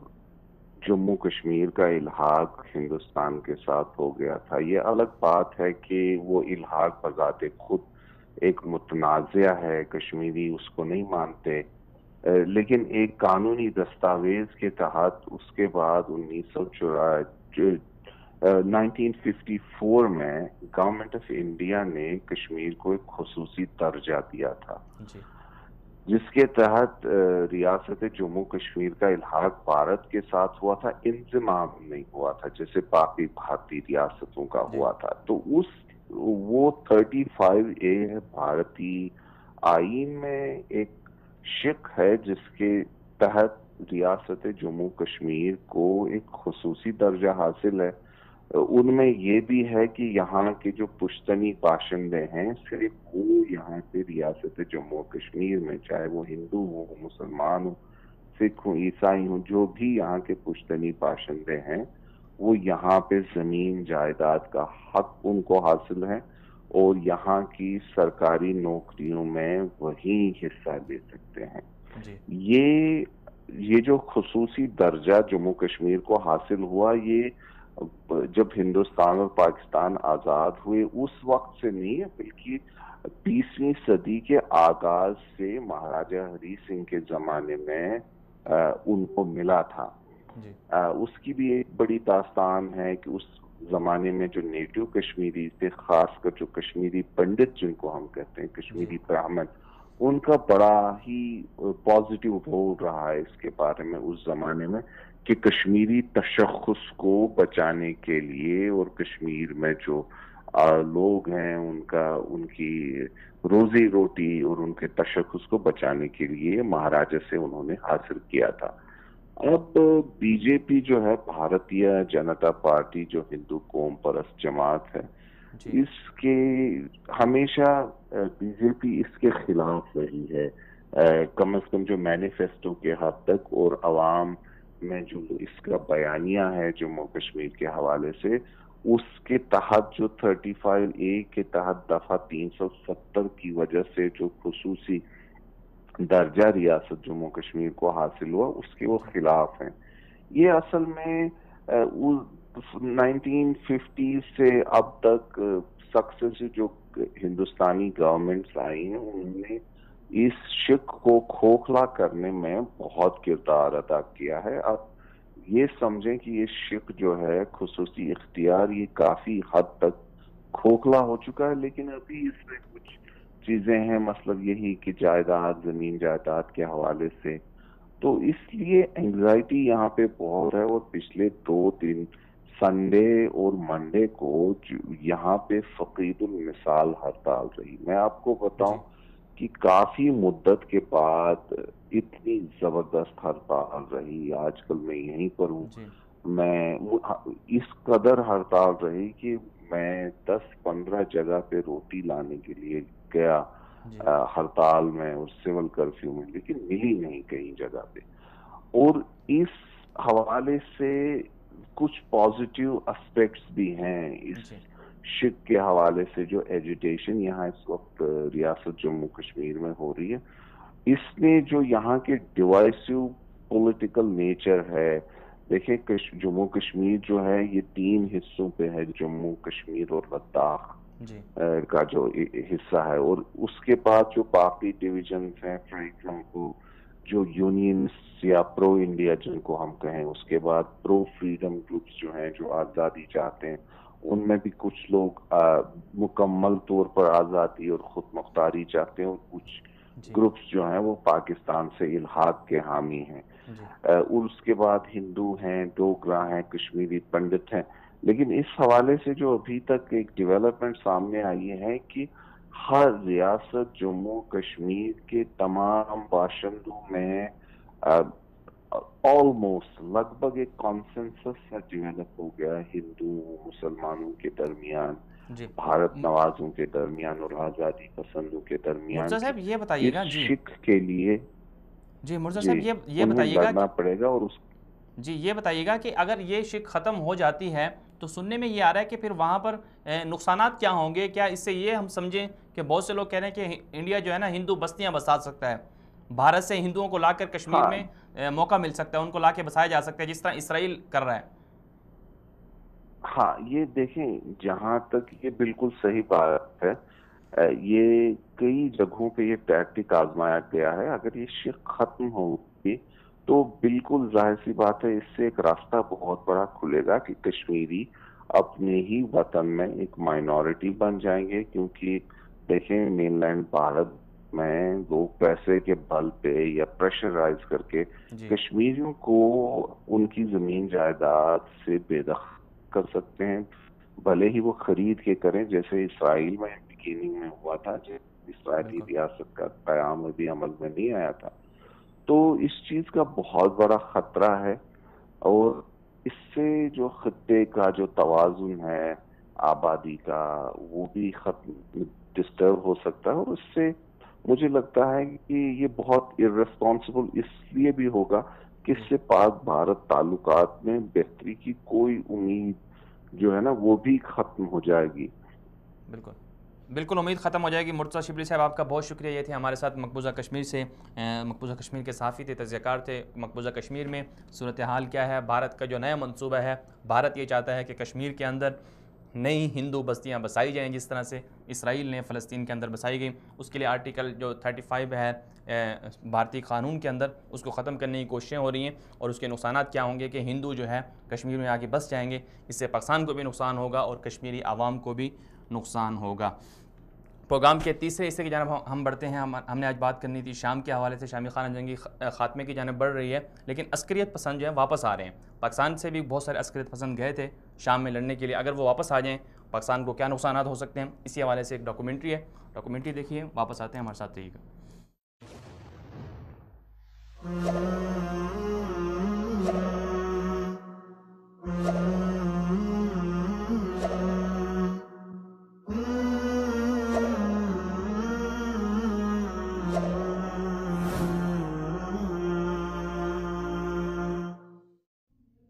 جموں کشمیر کا الحاق ہندوستان کے ساتھ ہو گیا تھا، یہ الگ بات ہے کہ وہ الحاق بذات خود ایک متنازع ہے، کشمیری اس کو نہیں مانتے، لیکن ایک قانونی دستاویز کے تحت اس کے بعد 1954 میں گورنمنٹ آف انڈیا نے کشمیر کو ایک خصوصی درجہ دیا تھا، جس کے تحت ریاست جموں کشمیر کا الحاق بھارت کے ساتھ ہوا تھا، انضمام نہیں ہوا تھا جیسے باقی بھارتی ریاستوں کا ہوا تھا. تو وہ 35A بھارتی آئین میں ایک شق ہے جس کے تحت ریاست جموں کشمیر کو ایک خصوصی درجہ حاصل ہے. ان میں یہ بھی ہے کہ یہاں کے جو پشتنی باشندے ہیں صرف وہ یہاں پہ ریاست جموں کشمیر میں، چاہے وہ ہندو ہو، مسلمان ہو، سکھ ہوں، عیسائی ہوں، جو بھی یہاں کے پشتنی باشندے ہیں، وہ یہاں پہ زمین جائیداد کا حق ان کو حاصل ہے اور یہاں کی سرکاری نوکریوں میں وہی حصہ لے سکتے ہیں. یہ جو خصوصی درجہ جموں کشمیر کو حاصل ہوا، یہ جب ہندوستان اور پاکستان آزاد ہوئے اس وقت سے نہیں ہے، بلکہ 20ویں صدی کے آغاز سے مہاراجہ ہری سنگھ کے زمانے میں ان کو ملا تھا. اس کی بھی ایک بڑی داستان ہے کہ اس زمانے میں جو نیٹو کشمیری تھے، خاص کر جو کشمیری پنڈت جن کو ہم کہتے ہیں، کشمیری برہمن، ان کا بڑا ہی پازیٹیو رول رہا ہے اس کے بارے میں اس زمانے میں کہ کشمیری تشخص کو بچانے کے لیے اور کشمیر میں جو لوگ ہیں ان کی روزی روٹی اور ان کے تشخص کو بچانے کے لیے مہاراجہ سے انہوں نے حاصل کیا تھا. اب بی جے پی جو ہے، بھارتیہ جنتا پارٹی، جو ہندو قوم پرست جماعت ہے، اس کے ہمیشہ بی جے پی اس کے خلاف رہی ہے، کم از کم جو مینیفیسٹو کے حد تک اور عوام میں جو اس کا بیانیہ ہے جموں کشمیر کے حوالے سے، اس کے تحت جو 35A کے تحت دفعہ 370 کی وجہ سے جو خصوصی درجہ ریاست جموں کشمیر کو حاصل ہوا، اس کے وہ خلاف ہیں. یہ اصل میں 1950 سے اب تک سکسیس جو ہندوستانی گورنمنٹس آئی ہیں، انہوں نے اس شق کو کھوکھلا کرنے میں بہت کردار ادا کیا ہے. اب یہ سمجھیں کہ یہ شق جو ہے خصوصی اختیار، یہ کافی حد تک کھوکھلا ہو چکا ہے، لیکن ابھی اس میں کچھ چیزیں ہیں، مطلب یہی کہ جائیداد، زمین جائیداد کے حوالے سے، تو اس لیے اینگزائٹی یہاں پہ بہت ہے. اور پچھلے 2 دن سنڈے اور منڈے کو یہاں پہ فقید المثال ہڑتال رہی. میں آپ کو بتاؤں کہ کافی مدت کے بعد اتنی زبردست ہڑتال رہی. آج کل میں یہیں پر ہوں، میں اس قدر ہڑتال رہی کہ میں 10-15 جگہ پہ روٹی لانے کے لیے گیا ہڑتال میں اور سول کرفیو میں، لیکن ملی نہیں کہیں جگہ پہ. اور اس حوالے سے کچھ پازیٹیو اسپیکٹس بھی ہیں اس شک کے حوالے سے. جو ایجوٹیشن یہاں اس وقت ریاست جموں کشمیر میں ہو رہی ہے، اس نے جو یہاں کے ڈیوائسو پولیٹیکل نیچر ہے، دیکھیں جموں کشمیر جو ہے یہ 3 حصوں پہ ہے، جموں کشمیر اور لداخ کا جو حصہ ہے، اور اس کے بعد جو باقی ڈویژنز ہیں، فار ایگزامپل جو یونینز یا پرو انڈیا جن کو ہم کہیں، اس کے بعد پرو فریڈم گروپس جو ہیں جو آزادی چاہتے ہیں، ان میں بھی کچھ لوگ مکمل طور پر آزادی اور خود مختاری چاہتے ہیں، اور کچھ گروپس جو ہیں وہ پاکستان سے الحاق کے حامی ہیں. اور اس کے بعد ہندو ہیں، ڈوگرا ہیں، کشمیری پنڈت ہیں. لیکن اس حوالے سے جو ابھی تک ایک ڈیولپمنٹ سامنے آئی ہے کہ ہر ریاست جموں کشمیر کے تمام باشندوں میں آلموسٹ لگ بھگ ایک کانسنسس ڈیولپ ہو گیا ہندو مسلمانوں کے درمیان، بھارت نوازوں کے درمیان اور آزادی پسندوں کے درمیان، مرزا صاحب یہ بتائیے گا شک کے لیے مرزا صاحب یہ بتائیے گا لڑنا پڑے گا، اور اس یہ بتائیے گا کہ اگر یہ شک ختم ہو جاتی ہے تو سننے میں یہ آ رہا ہے کہ پھر وہاں پر نقصانات کیا ہوں گے؟ کیا اس سے یہ ہم سمجھیں کہ بہت سے لوگ کہہ رہے ہیں کہ انڈیا جو ہے نا ہندو بستیاں بسا سکتا ہے، بھارت سے ہندوؤں کو لا کر کشمیر میں موقع مل سکتا ہے، ان کو لا کے بسایا جا سکتا ہے جس طرح اسرائیل کر رہا ہے؟ ہاں، یہ دیکھیں، جہاں تک یہ بالکل صحیح بات ہے، یہ کئی جگہوں پہ یہ ٹیکٹک آزمایا گیا ہے. اگر یہ شک ختم ہوگی تو بالکل ظاہر سی بات ہے اس سے ایک راستہ بہت بڑا کھلے گا کہ کشمیری اپنے ہی وطن میں ایک مائنورٹی بن جائیں گے. کیونکہ دیکھیں، مین لینڈ بھارت میں لوگ پیسے کے بل پہ یا پریشرائز کر کے کشمیریوں کو ان کی زمین جائیداد سے بے دخل کر سکتے ہیں، بھلے ہی وہ خرید کے کریں، جیسے اسرائیل میں بگیننگ میں ہوا تھا، جب اسرائیلی ریاست کا قیام ابھی عمل میں نہیں آیا تھا. تو اس چیز کا بہت بڑا خطرہ ہے، اور اس سے جو خطے کا جو توازن ہے آبادی کا وہ بھی ڈسٹرب ہو سکتا ہے. اور اس سے مجھے لگتا ہے کہ یہ بہت irresponsible اس لیے بھی ہوگا کہ اس سے پاک بھارت تعلقات میں بہتری کی کوئی امید جو ہے نا وہ بھی ختم ہو جائے گی. بالکل امید ختم ہو جائے گی. مرتضیٰ شبلی صاحب، آپ کا بہت شکریہ. یہ تھے ہمارے ساتھ مقبوضہ کشمیر سے، مقبوضہ کشمیر کے صحافی تھے، تجزیہ کار تھے. مقبوضہ کشمیر میں صورتحال کیا ہے، بھارت کا جو نیا منصوبہ ہے، بھارت یہ چاہتا ہے کہ کشمیر کے اندر نئی ہندو بستیاں بسائی جائیں جس طرح سے اسرائیل نے فلسطین کے اندر بسائی گئی. اس کے لیے آرٹیکل جو 35 ہے بھارتی قانون کے اندر، اس کو ختم کرنے کی کوششیں ہو رہی ہیں. اور اس کے نقصانات کیا ہوں گے کہ ہندو جو ہے کشمیر میں آگے بس جائیں گے. اس سے پاکستان کو بھی نقصان ہوگا اور کشمیری عوام کو بھی نقصان ہوگا. پروگرام کے تیسرے حصے کی جانب ہم بڑھتے ہیں. ہم نے آج بات کرنی تھی شام کے حوالے سے. شامی خانہ جنگی خاتمے کی جانب بڑھ رہی ہے، لیکن عسکریت پسند جو ہے واپس آ رہے ہیں. پاکستان سے بھی بہت سارے عسکریت پسند گئے تھے شام میں لڑنے کے لیے. اگر وہ واپس آ جائیں پاکستان کو کیا نقصانات ہو سکتے ہیں، اسی حوالے سے ایک ڈاکومنٹری ہے. ڈاکومنٹری دیکھیے، واپس آتے ہیں، ہمارے ساتھ رہیے گا.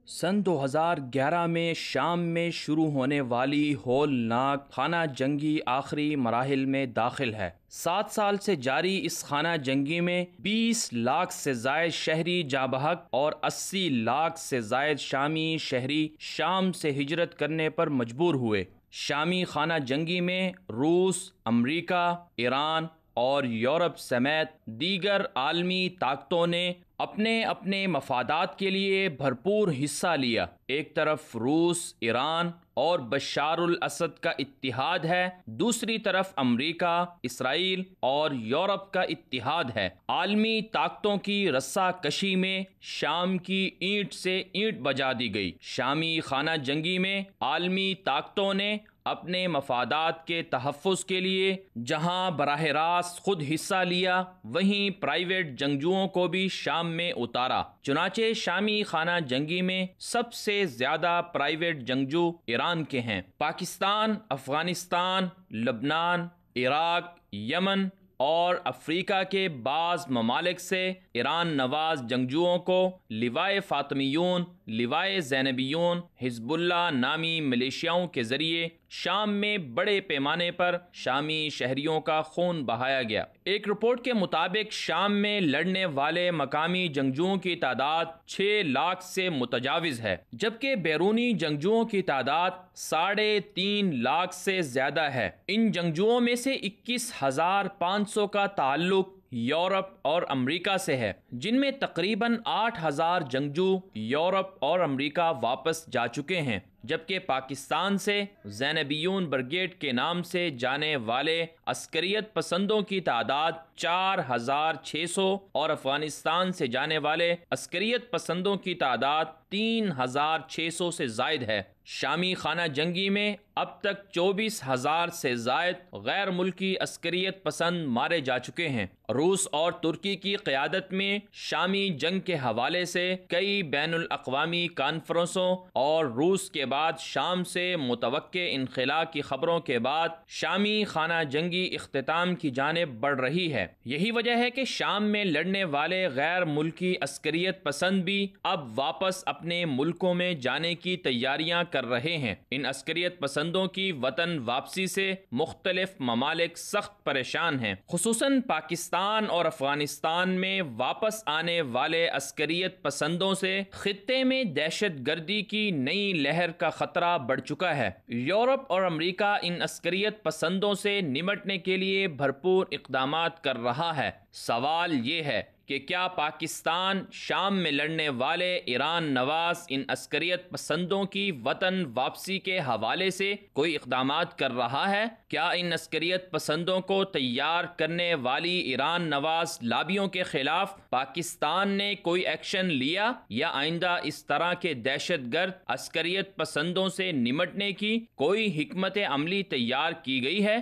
سن 2011 میں شام میں شروع ہونے والی ہولناک خانہ جنگی آخری مراحل میں داخل ہے. 7 سال سے جاری اس خانہ جنگی میں 20 لاکھ سے زائد شہری جاں بحق اور 80 لاکھ سے زائد شامی شہری شام سے ہجرت کرنے پر مجبور ہوئے. شامی خانہ جنگی میں روس، امریکہ، ایران اور یورپ سمیت دیگر عالمی طاقتوں نے اپنے اپنے مفادات کے لیے بھرپور حصہ لیا. ایک طرف روس، ایران اور بشار الاسد کا اتحاد ہے، دوسری طرف امریکہ، اسرائیل اور یورپ کا اتحاد ہے. عالمی طاقتوں کی رسا کشی میں شام کی اینٹ سے اینٹ بجا دی گئی. شامی خانہ جنگی میں عالمی طاقتوں نے اپنے مفادات کے تحفظ کے لیے جہاں براہ راست خود حصہ لیا، وہیں پرائیویٹ جنگجوؤں کو بھی شام میں اتارا. چنانچہ شامی خانہ جنگی میں سب سے زیادہ پرائیویٹ جنگجو ایران کے ہیں. پاکستان، افغانستان، لبنان، عراق، یمن اور افریقہ کے بعض ممالک سے ایران نواز جنگجوؤں کو لوائے فاطمیون، لوائے زینبیون، حزب اللہ نامی ملیشیاؤں کے ذریعے شام میں بڑے پیمانے پر شامی شہریوں کا خون بہایا گیا. ایک رپورٹ کے مطابق شام میں لڑنے والے مقامی جنگجوؤں کی تعداد 6 لاکھ سے متجاوز ہے، جبکہ بیرونی جنگجوؤں کی تعداد 3.5 لاکھ سے زیادہ ہے. ان جنگجوؤں میں سے 21,500 کا تعلق یورپ اور امریکہ سے ہے، جن میں تقریباً 8,000 جنگجو یورپ اور امریکہ واپس جا چکے ہیں. جبکہ پاکستان سے زینبیون برگیڈ کے نام سے جانے والے عسکریت پسندوں کی تعداد 4,600 اور افغانستان سے جانے والے عسکریت پسندوں کی تعداد 3,600 سے زائد ہے۔ شامی خانہ جنگی میں اب تک 24,000 سے زائد غیر ملکی عسکریت پسند مارے جا چکے ہیں۔ روس اور ترکی کی قیادت میں شامی جنگ کے حوالے سے کئی بین الاقوامی کانفرنسوں اور روس کے بعد شام سے متوقع انخلاء کی خبروں کے بعد شامی خانہ جنگی اختتام کی جانب بڑھ رہی ہے۔ یہی وجہ ہے کہ شام میں لڑنے والے غیر ملکی عسکریت پسند بھی اب واپس اپنے ملکوں میں جانے کی تیاریاں کر رہے ہیں۔ ان عسکریت پسندوں کی وطن واپسی سے مختلف ممالک سخت پریشان ہیں۔ خصوصاً پاکستان اور افغانستان میں واپس آنے والے عسکریت پسندوں سے خطے میں دہشت گردی کی نئی لہر کا خطرہ بڑھ چکا ہے۔ یورپ اور امریکہ ان عسکریت پسندوں سے نمٹنے کے لیے بھرپور اقدامات کر رہا ہے۔ سوال یہ ہے کہ کیا پاکستان شام میں لڑنے والے ایران نواز ان عسکریت پسندوں کی وطن واپسی کے حوالے سے کوئی اقدامات کر رہا ہے؟ کیا ان عسکریت پسندوں کو تیار کرنے والی ایران نواز لابیوں کے خلاف پاکستان نے کوئی ایکشن لیا، یا آئندہ اس طرح کے دہشت گرد عسکریت پسندوں سے نمٹنے کی کوئی حکمت عملی تیار کی گئی ہے؟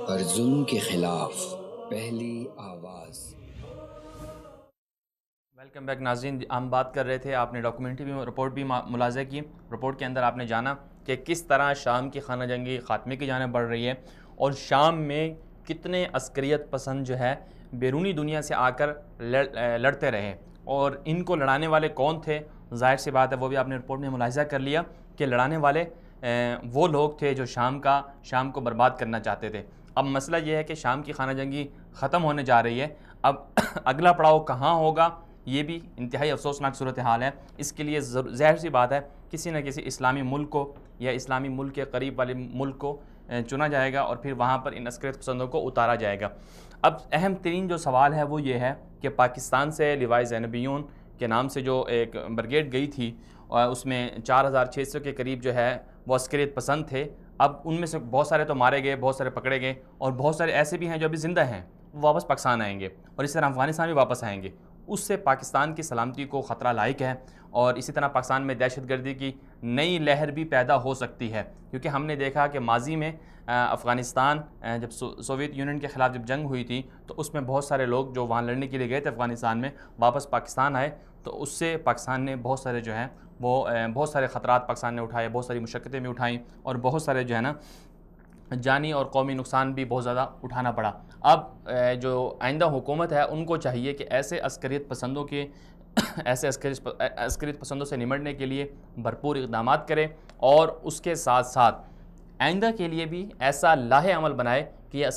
ہر ظلم کے خلاف پہلی آواز۔ ویلکم بیک ناظرین، ہم بات کر رہے تھے، آپ نے ڈاکومنٹری رپورٹ بھی ملاحظہ کی۔ رپورٹ کے اندر آپ نے جانا کہ کس طرح شام کی خانہ جنگی خاتمے کی جانب بڑھ رہی ہے، اور شام میں کتنے عسکریت پسند جو ہے بیرونی دنیا سے آ کر لڑتے رہے، اور ان کو لڑانے والے کون تھے؟ ظاہر سی بات ہے وہ بھی آپ نے رپورٹ میں ملاحظہ کر لیا کہ لڑانے والے وہ لوگ تھے جو شام کو برباد کرنا چاہتے تھے۔ اب مسئلہ یہ ہے کہ شام کی خانہ جنگی ختم ہونے جا رہی ہے، اب اگلا پڑاؤ کہاں ہوگا یہ بھی انتہائی افسوسناک صورتحال ہے۔ اس کے لیے ظاہر سی بات ہے کسی نہ کسی اسلامی ملک کو یا اسلامی ملک کے قریب والے ملک کو چنا جائے گا، اور پھر وہاں پر ان عسکریت پسندوں کو اتارا جائے گا۔ اب اہم ترین جو سوال ہے وہ یہ ہے کہ پاکستان سے لواء زینبیون کے نام سے جو ایک بریگیڈ گئی تھی، اور اس میں 4,600 کے قریب جو ہے وہ عسکریت پسند تھے۔ اب ان میں سے بہت سارے تو مارے گئے، بہت سارے پکڑے گئے، اور بہت سارے ایسے بھی ہیں جو ابھی زندہ ہیں، وہ واپس پاکستان آئیں گے، اور اس طرح افغانستان بھی واپس آئیں گے۔ اس سے پاکستان کی سلامتی کو خطرہ لاحق ہے، اور اسی طرح پاکستان میں دہشت گردی کی نئی لہر بھی پیدا ہو سکتی ہے، کیونکہ ہم نے دیکھا کہ ماضی میں افغانستان جب سوویت یونین کے خلاف جب جنگ ہوئی تھی تو اس میں بہت سارے لوگ جو وہاں لڑنے کے لیے گئے تھے افغانستان میں واپس پاکستان آئے، تو اس سے پاکستان نے بہت سارے جو ہیں وہ بہت سارے خطرات پاکستان نے اٹھائے، بہت ساری مشقتیں بھی اٹھائیں، اور بہت سارے جو ہے نا جانی اور قومی نقصان بھی بہت زیادہ اٹھانا پڑا۔ اب جو آئندہ حکومت ہے ان کو چاہیے کہ ایسے عسکریت پسندوں سے نمٹنے کے لیے بھرپور اقدامات کرے، اور اس کے ساتھ ساتھ آئندہ کے لیے بھی ایسا لاہے عمل بنائے کہ یہ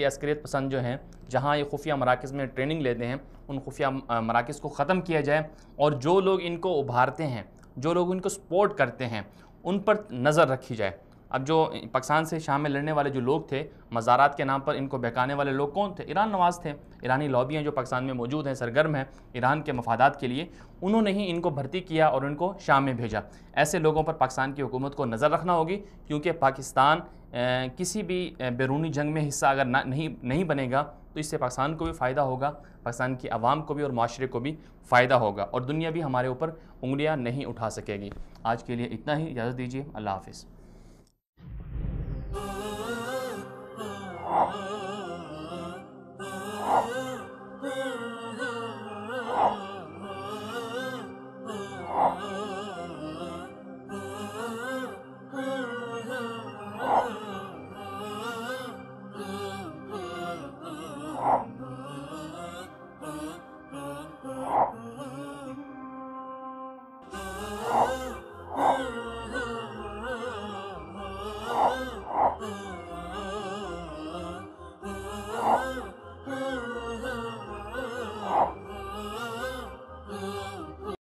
عسکریت پسند جو ہیں جہاں یہ خفیہ مراکز میں ٹریننگ لیتے ہیں، ان خفیہ مراکز کو ختم کیا جائے، اور جو لوگ ان کو ابھارتے ہیں، جو لوگ ان کو سپورٹ کرتے ہیں، ان پر نظر رکھی جائے۔ اب جو پاکستان سے شام میں لڑنے والے جو لوگ تھے، مزارات کے نام پر ان کو بہکانے والے لوگ کون تھے؟ ایران نواز تھے۔ ایرانی لابیاں جو پاکستان میں موجود ہیں، سرگرم ہیں ایران کے مفادات کے لیے، انہوں نے ہی ان کو بھرتی کیا اور ان کو شام میں بھیجا۔ ایسے لوگوں پر پاکستان کی حکومت کو نظر رکھنا ہوگی، کیونکہ پاکستان کسی بھی بیرونی جنگ میں حصہ اگر نہیں بنے گا تو اس سے پاکستان کو بھی فائدہ ہوگا، پاکستان کی عوام کو بھی اور معاشرے کو بھی فائدہ ہوگا، اور دنیا بھی ہمارے اوپر انگلیاں نہیں اٹھا سکے گی۔ آج کے لیے اتنا ہی، اجازت دیجیے، اللہ حافظ۔